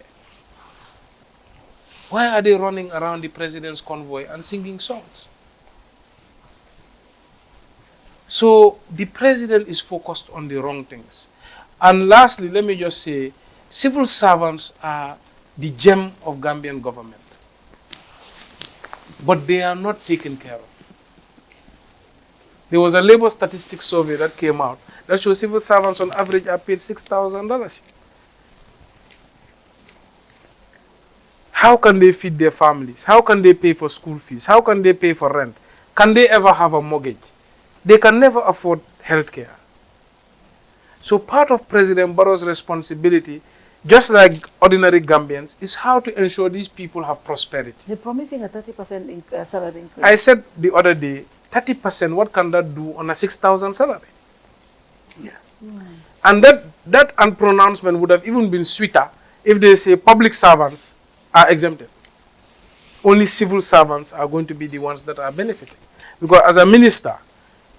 Speaker 7: Why are they running around the president's convoy and singing songs? So the president is focused on the wrong things. And lastly, let me just say, civil servants are the gem of Gambian government. But they are not taken care of. There was a labor statistics survey that came out that shows civil servants on average are paid $6,000. How can they feed their families? How can they pay for school fees? How can they pay for rent? Can they ever have a mortgage? They can never afford health care. So part of President Barrow's responsibility, just like ordinary Gambians, is how to ensure these people have prosperity.
Speaker 5: They're promising a 30% salary increase.
Speaker 7: I said the other day, 30%, what can that do on a 6,000 salary?
Speaker 6: Yeah.
Speaker 7: And that pronouncement would have even been sweeter if they say public servants are exempted. Only civil servants are going to be the ones that are benefiting. Because as a minister,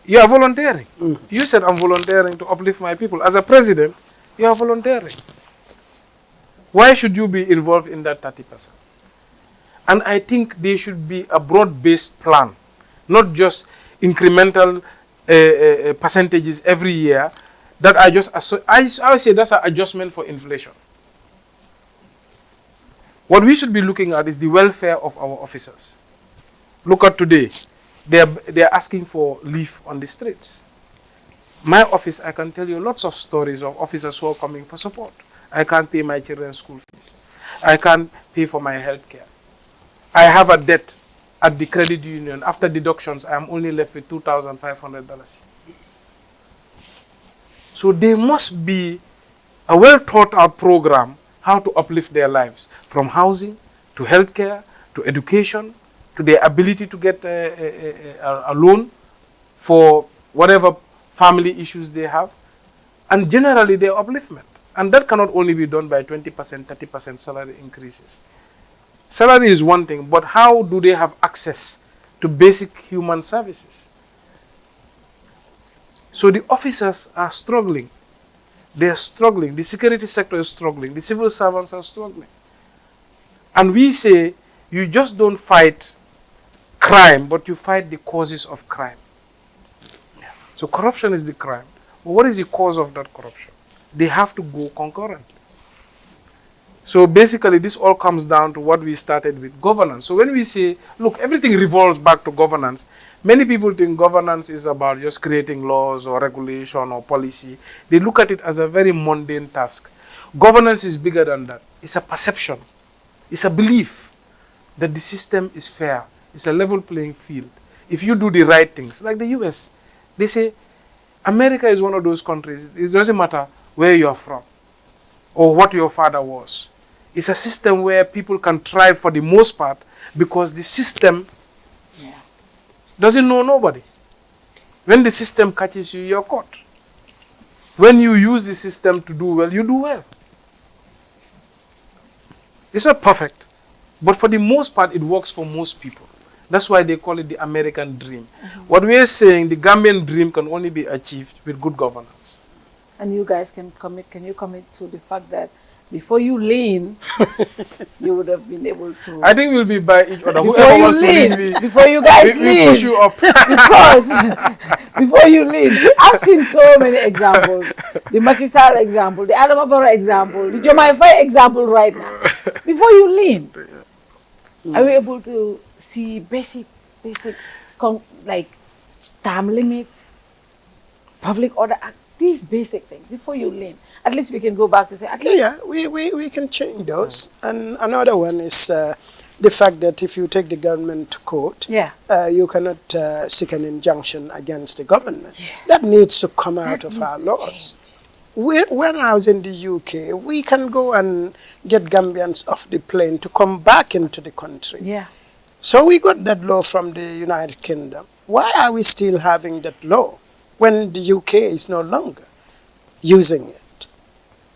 Speaker 7: you are volunteering. You said, I'm volunteering to uplift my people. As a president, you are volunteering. Why should you be involved in that 30%? And I think there should be a broad-based plan, not just incremental percentages every year that are just, I say that's an adjustment for inflation. What we should be looking at is the welfare of our officers. Look at today. They are asking for leave on the streets. My office, I can tell you lots of stories of officers who are coming for support. I can't pay my children's school fees. I can't pay for my health care. I have a debt at the credit union. After deductions, I am only left with $2,500. So there must be a well thought out program how to uplift their lives, from housing to healthcare to education to their ability to get a loan for whatever family issues they have, and generally their upliftment. And that cannot only be done by 20%, 30% salary increases. Salary is one thing, but how do they have access to basic human services? So the officers are struggling. They are struggling. The security sector is struggling. The civil servants are struggling. And we say, you just don't fight crime, but you fight the causes of crime. So corruption is the crime. But what is the cause of that corruption? They have to go concurrently. So basically, this all comes down to what we started with, governance. So when we say, look, everything revolves back to governance, many people think governance is about just creating laws or regulation or policy. They look at it as a very mundane task. Governance is bigger than that. It's a perception. It's a belief that the system is fair. It's a level playing field. If you do the right things, like the US, they say, America is one of those countries, it doesn't matter where you are from or what your father was. It's a system where people can thrive for the most part because the system doesn't know nobody. When the system catches you, you're caught. When you use the system to do well, you do well. It's not perfect, but for the most part, it works for most people. That's why they call it the American dream. What we're saying, the Gambian dream can only be achieved with good governance.
Speaker 5: And you guys can you commit to the fact that before you lean, you would have been able to...
Speaker 7: I think we'll be by each other.
Speaker 5: Before you lean, before you guys lean,
Speaker 7: push you up.
Speaker 5: because before you lean, I've seen so many examples. The Macky Sall example, the Adama Barrow example, the Jomai Faye example right now. Before you lean, are we able to see basic like time limit, public order act, these basic things before you lean? At least we can go back to say, at least.
Speaker 6: Yeah, we can change those. And another one is the fact that if you take the government to court, you cannot seek an injunction against the government. Yeah. That needs to come out of our laws. When I was in the UK, we can go and get Gambians off the plane to come back into the country.
Speaker 5: Yeah.
Speaker 6: So we got that law from the United Kingdom. Why are we still having that law when the UK is no longer using it?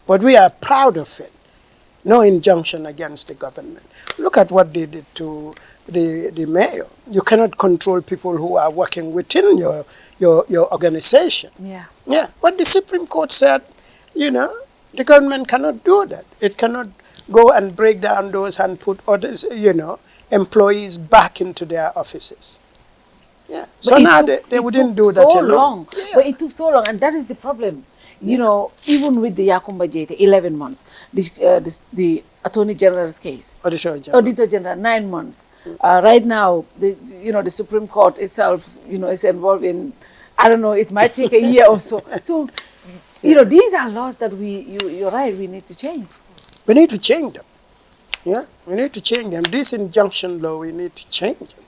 Speaker 6: But we are proud of it. No injunction against the government. Look at what they did to the mayor. You cannot control people who are working within your organization.
Speaker 5: Yeah.
Speaker 6: Yeah. But the Supreme Court said, the government cannot do that. It cannot go and break down doors and put others, employees back into their offices. Yeah. So now they wouldn't do that alone.
Speaker 5: Long. Yeah. But it took so long, and that is the problem. Even with the Yakumba Jete, 11 months, the Attorney General's case. Auditor General, 9 months. Right now, the Supreme Court itself, is involved in, I don't know, it might take a year or so. So, these are laws that you're right, we need to change.
Speaker 6: We need to change them. Yeah, we need to change them. This injunction law, we need to change them.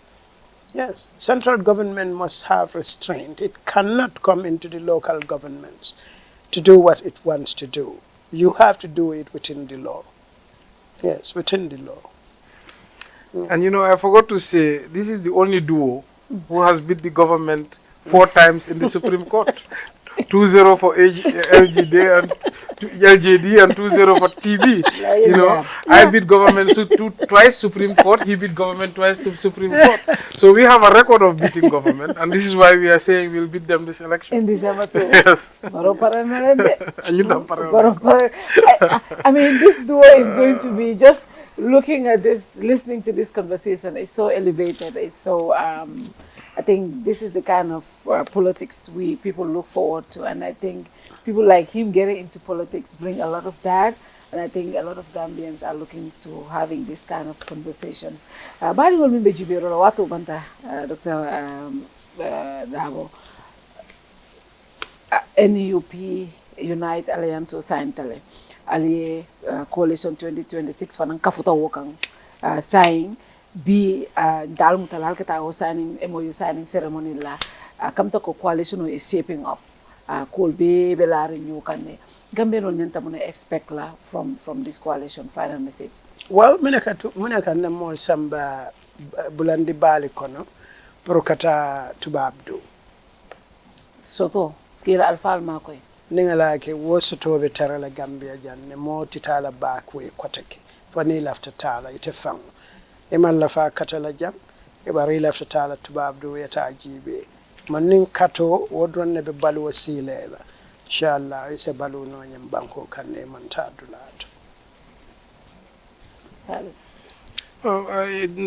Speaker 6: Yes, central government must have restraint. It cannot come into the local governments to do what it wants to do. You have to do it within the law. Yes, within the law.
Speaker 7: And I forgot to say, this is the only duo who has beat the government 4 times in the Supreme Court. 2-0 for LGD and LJD and 2-0 for TB. You know, I beat government twice Supreme Court. He beat government twice to Supreme Court. So we have a record of beating government, and this is why we are saying we'll beat them this election.
Speaker 5: In December too.
Speaker 7: Yes.
Speaker 5: I mean, this duo is going to be just looking at this, listening to this conversation. It's so elevated. It's so. I think this is the kind of politics people look forward to, and I think people like him getting into politics bring a lot of that, and I think a lot of Gambians are looking to having this kind of conversations. Bari ngol mimbe jibero la watu banta Dr. Darbo. NUP Unite Alliance o Saintale Ali Coalition 2026 fanan kafuta wokang sign bi dal mutalal kata o signing MOU signing ceremony la kamta ko coalition is shaping up cool be belari new kanne gambe non nyanta muna expect la from this coalition. Final message.
Speaker 6: Well, minaka na mol samba bulandi bali kono prokata tubabdu
Speaker 5: soto kila alfal makoy
Speaker 6: ningala ke wosoto be tarala Gambia janne mo titala bakwe koteke fani lafta tala ite fang e man la fa katala jam e bari lafta tala tubabdu yata jibe manin kato wodron ne be balu wasilela inshallah ise balu no nyam banko kanne man tadulato.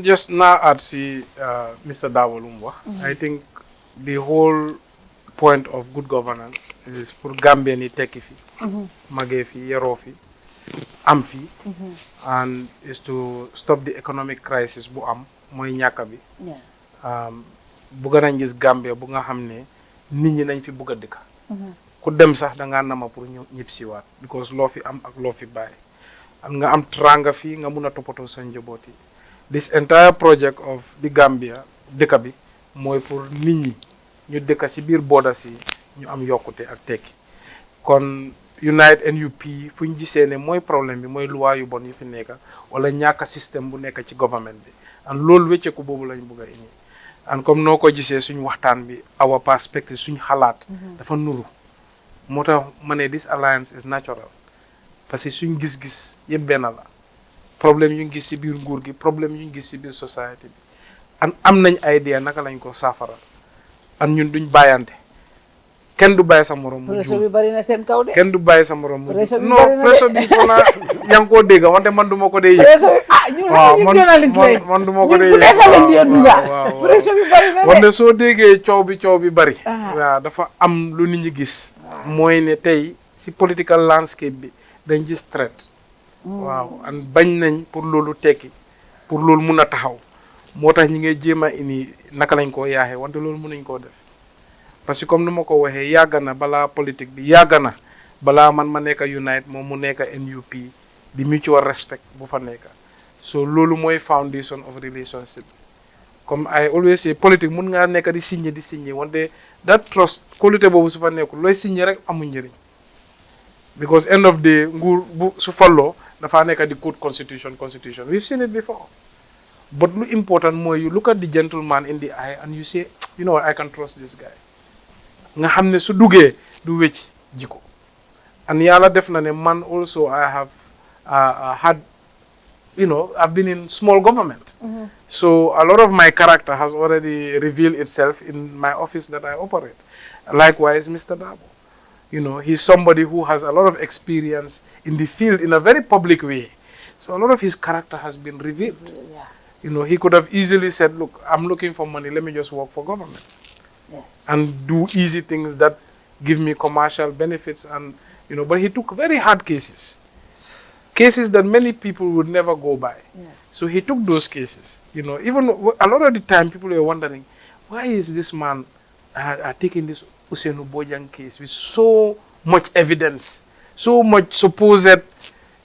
Speaker 7: Just now at Mr. Darbo Lumwa, I think the whole point of good governance is for Gambia ni teki fi, mage fi, yero fi, am fi, and is to stop the economic crisis bu am moy ñaka bi. Buga nañ gis Gambia bu nga xamne nit ñi nañ fi buga dëkk. Ku dem sax da nga nama pour ñu ñipsi waat because lo fi am ak lo fi bay. And nga am tranga fi nga mëna topoto sa njoboti. This entire project of the Gambia dëkk bi moy pour nit ñi ñu dëkk ci biir border si ñu am yokkute ak tekki kon Unite NUP fuñ gisee ne mooy problème bi mooy loi yu bon yu fi nekk wala ñàkk système bu nekk ci government bi and loolu wécceeku boobu lañ bëgg a indi and comme noo ko gisee suñ waxtaan bi our perspective suñ xalaat dafa nuru moo tax ma ne this alliance is natural parce que suñ gis-gis yëpp benn la problème yu ñu gis ci biir nguur gi problème yu ñu gis ci biir société bi and am nañ idea naka lañ ko saafara an ñun duñ bàyyante kenn du bàyyi sa morom mu
Speaker 5: pression bi bari na seen kaw de
Speaker 7: kenn du bàyyi sa morom mu
Speaker 5: non
Speaker 7: pression bi ko na yaa ngi koo dégg wante man du ma ko dee yëg
Speaker 5: ñu journaliste lañ
Speaker 7: man du ma ko dee
Speaker 5: yëg pression bi bari na de
Speaker 7: wante soo déggee coow bi bari waaw dafa am lu nit ñi gis mooy ne tey si political landscape bi dañ gis threat waaw an bañ nañ pour loolu tekki pour loolu mun a taxaw moo tax ñi ngay jéem a indi naka lañ koo yaaxee wante loolu mënuñ koo def parce que comme ni ma ko waxee yàgg na balaa politique bi yàgg na balaa man ma nekk Unite moom mu nekk NUP di mutual respect bu fa nekk so loolu mooy foundation of relationship comme I always say politique mun ngaa nekk di signé wante that trust qualité boobu su fa nekkul looy signé rek amul njëriñ because end of the nguur bu su falloo dafaa nekk di code constitution we've seen it before. But the important more you look at the gentleman in the eye and you say, you know what, I can trust this guy. Nga xamne su duggé du wécc jiko. And yalla def na ne man also I have had, you know, I've been in small government. So a lot of my character has already revealed itself in my office that I operate. Likewise, Mr. Darbo. You know, he's somebody who has a lot of experience in the field in a very public way. So a lot of his character has been revealed.
Speaker 5: Yeah.
Speaker 7: You know, he could have easily said, look, I'm looking for money, let me just work for government.
Speaker 5: Yes.
Speaker 7: And do easy things that give me commercial benefits and, you know, but he took very hard cases. Cases that many people would never go by.
Speaker 5: Yeah.
Speaker 7: So he took those cases. You know, even a lot of the time people were wondering, why is this man taking this Usenu Bojang case with so much evidence, so much supposed,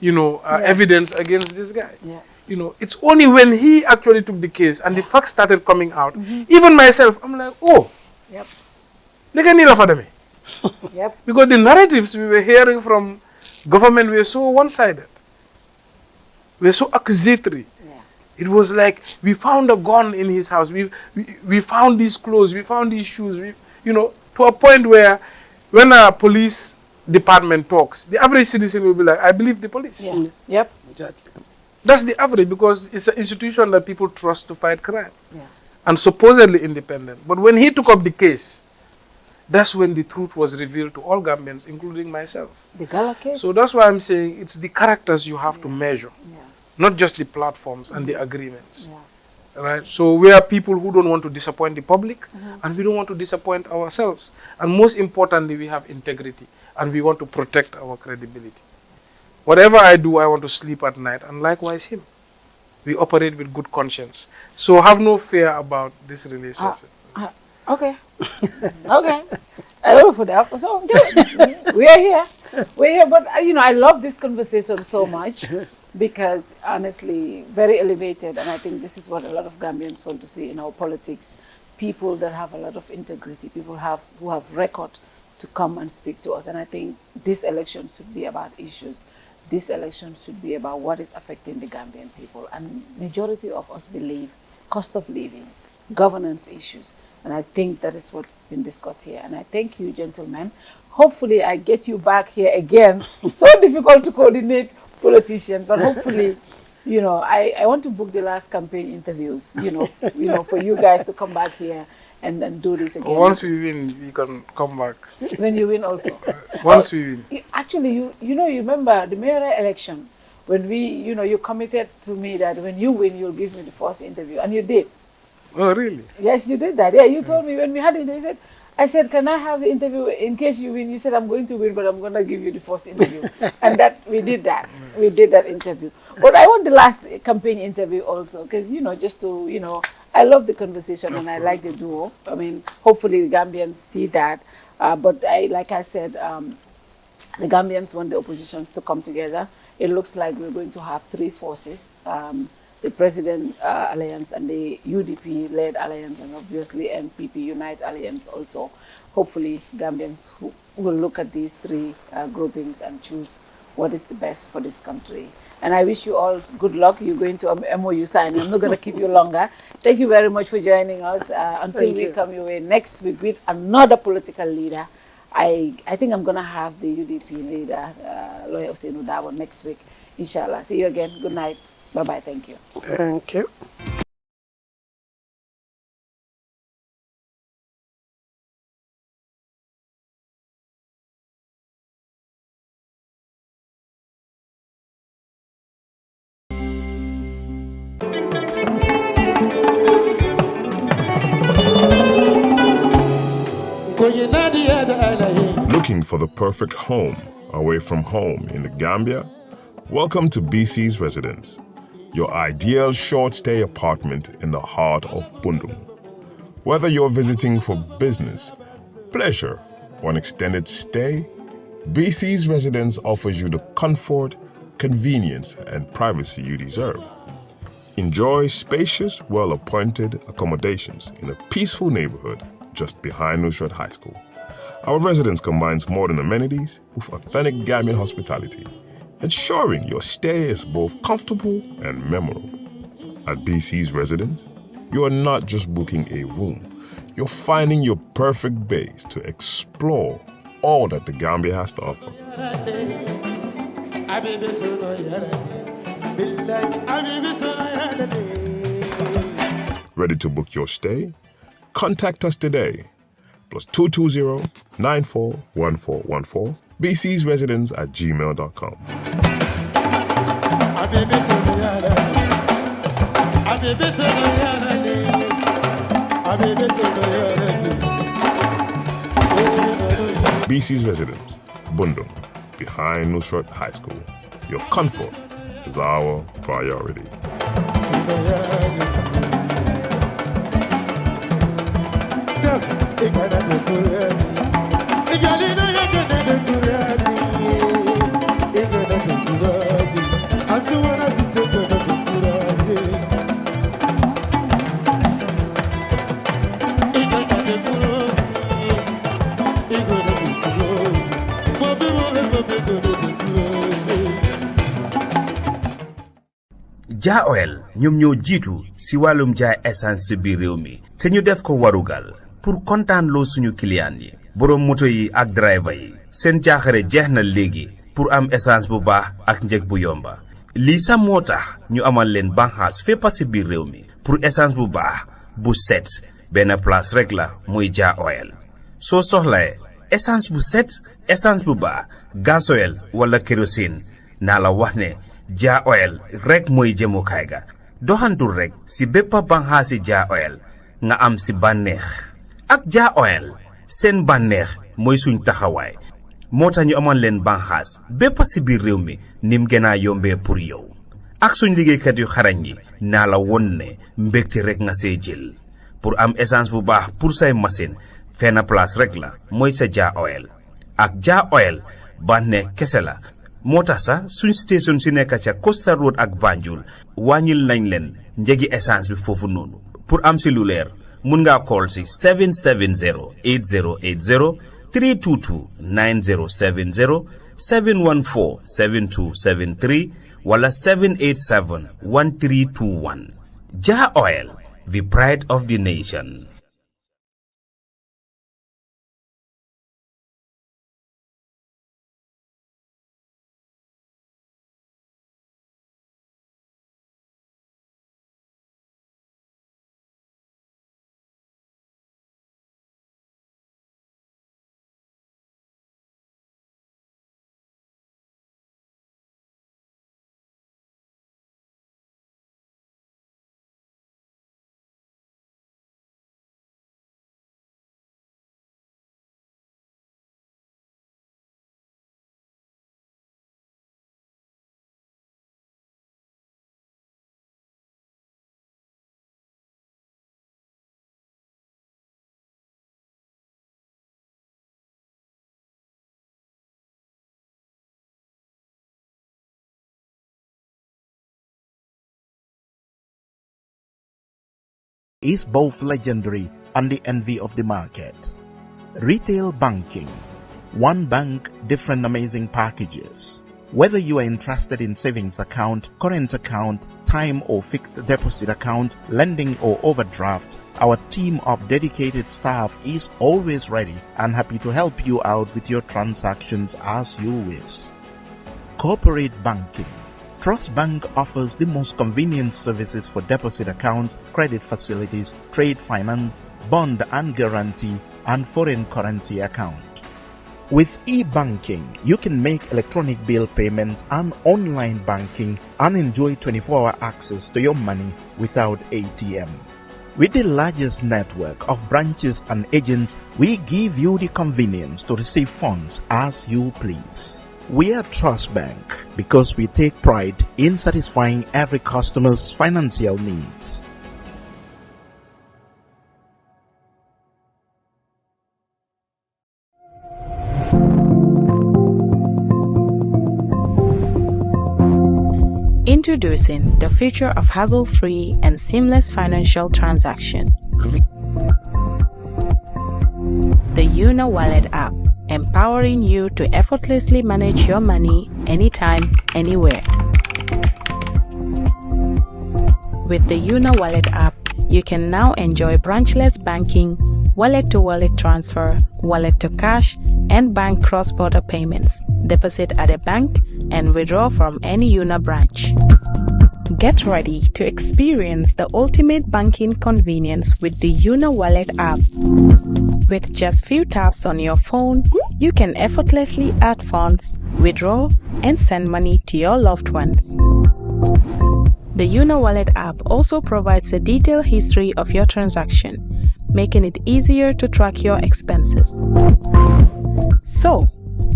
Speaker 7: you know, evidence against this guy?
Speaker 5: Yeah.
Speaker 7: You know, it's only when he actually took the case and the facts started coming out, even myself, I'm like, oh,
Speaker 5: yep. Yep.
Speaker 7: Because the narratives we were hearing from government were so one-sided. Were so accusatory.
Speaker 5: Yeah.
Speaker 7: It was like, we found a gun in his house, we found these clothes, we found these shoes, you know, to a point where when police department talks, the average citizen will be like, I believe the police.
Speaker 5: Yeah. Yep.
Speaker 6: Exactly.
Speaker 7: That's the average, because it's an institution that people trust to fight crime.
Speaker 5: Yeah.
Speaker 7: And supposedly independent. But when he took up the case, that's when the truth was revealed to all Gambians, including myself.
Speaker 5: The Gala case.
Speaker 7: So that's why I'm saying it's the characters you have to measure, not just the platforms and the agreements. Right? So we are people who don't want to disappoint the public, and we don't want to disappoint ourselves. And most importantly, we have integrity, and we want to protect our credibility. Whatever I do, I want to sleep at night, and likewise him. We operate with good conscience. So have no fear about this relationship.
Speaker 5: Okay. Okay. I don't know for that. So we are here. We're here. But, I love this conversation so much because, honestly, very elevated. And I think this is what a lot of Gambians want to see in our politics. People that have a lot of integrity, people who have record to come and speak to us. And I think this election should be about issues. This election should be about what is affecting the Gambian people. And majority of us believe cost of living, governance issues. And I think that is what's been discussed here. And I thank you, gentlemen. Hopefully I get you back here again. It's so difficult to coordinate politicians, but hopefully, I want to book the last campaign interviews, for you guys to come back here and do this again.
Speaker 7: Once we win, we can come back.
Speaker 5: When you win also.
Speaker 7: Once we win.
Speaker 5: Actually, you remember the mayoral election when you committed to me that when you win, you'll give me the first interview, and you did.
Speaker 7: Oh, really?
Speaker 5: Yes, you did that. Yeah, you told me when we had the interview, I said, can I have the interview in case you win? You said, I'm going to win, but I'm going to give you the first interview. And we did that. We did that interview. But I want the last campaign interview also, because, just to, I love the conversation and I like the duo. I mean, hopefully the Gambians see that. But like I said, the Gambians want the oppositions to come together. It looks like we're going to have three forces. The President Alliance and the UDP-led alliance, and obviously NPP Unite Alliance also. Hopefully, Gambians who will look at these three groupings and choose what is the best for this country. And I wish you all good luck. You're going to MOU signing. I'm not going to keep you longer. Thank you very much for joining us. Until we come your way next week with another political leader. I think I'm going to have the UDP leader, Lawyer Ousainou Darbo, next week. Inshallah. See you again. Good night. Bye-bye. Thank you.
Speaker 6: Thank you.
Speaker 4: Looking for the perfect home away from home in the Gambia? Welcome to BC's Residence, your ideal short-stay apartment in the heart of Bundung. Whether you're visiting for business, pleasure, or an extended stay, BC's Residence offers you the comfort, convenience, and privacy you deserve. Enjoy spacious, well-appointed accommodations in a peaceful neighborhood just behind Nusrat High School. Our residence combines modern amenities with authentic Gambian hospitality, ensuring your stay is both comfortable and memorable. At BC's Residence, you are not just booking a room, you're finding your perfect base to explore all that the Gambia has to offer. Ready to book your stay? Contact us today. +220 941414 bcsresidence@gmail.com. BC's Residence, Bundung, behind Nusrat High School. Your comfort is our priority.
Speaker 3: Ja Oil ñoom ñoo jiitu si wàllum jaay essence si biir réew mi te ñu def ko warugal pour kontaan loo suñu client yi boroom moto yi ak driver yi seen jaaxare jeex na léegi pour am essence bu baax ak njëg bu yomba lii sax moo tax ñu amal leen banxaas fépp ci biir réew mi pour essence bu baax bu set benn place rek la muy Jah Oil soo soxlae essence bu set essence bu baax gasoil wala kérosine naa la wax ne Jah Oil rek mooy jëmukaay ga doxantul rek ci bépp banxaasi Jah Oil nga am ci bànneex ak Jah Oil seen bànneex mooy suñ taxawaay moo tax ñu amoon leen banxaas bépp ci biir réew mi nim gën a yombee pour yow ak suñ liggéeykat yu xarañ yi naa la won ne mbégte rek nga see jël pour am essence bu baax pour say machine fenn place rek la mooy sa Jah Oil ak Jah Oil bànneex kese la moo tax sax suñ station si nekk ca Costa Road ak Banjul wàññil nañ leen njëgi essence bi foofu noonu pour am si lu leer mun ngaa call si 770 8080 322 9070 714 7273 wala 787 1321 Jah Oil, the pride of the nation.
Speaker 1: Is both legendary and the envy of the market. Retail banking. One bank, different amazing packages. Whether you are interested in savings account, current account, time or fixed deposit account, lending or overdraft, our team of dedicated staff is always ready and happy to help you out with your transactions as you wish. Corporate banking. Trust Bank offers the most convenient services for deposit accounts, credit facilities, trade finance, bond and guarantee, and foreign currency account. With e-banking, you can make electronic bill payments and online banking and enjoy 24-hour access to your money without ATM. With the largest network of branches and agents, we give you the convenience to receive funds as you please. We are Trust Bank because we take pride in satisfying every customer's financial needs.
Speaker 2: Introducing the future of hassle-free and seamless financial transaction. The UNO Wallet app, empowering you to effortlessly manage your money anytime, anywhere. With the UNO Wallet app, you can now enjoy branchless banking, wallet-to-wallet transfer, wallet-to-cash, and bank cross-border payments, deposit at a bank, and withdraw from any UNO branch. Get ready to experience the ultimate banking convenience with the UNO Wallet app. With just few taps on your phone, you can effortlessly add funds, withdraw, and send money to your loved ones. The UNO Wallet app also provides a detailed history of your transaction, making it easier to track your expenses. So,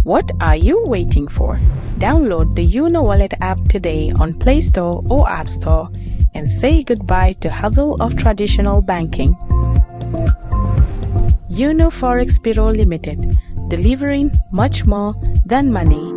Speaker 2: what are you waiting for? Download the UNO Wallet app today on Play Store or App Store and say goodbye to hassle of traditional banking. UNO Forex Bureau Limited, delivering much more than money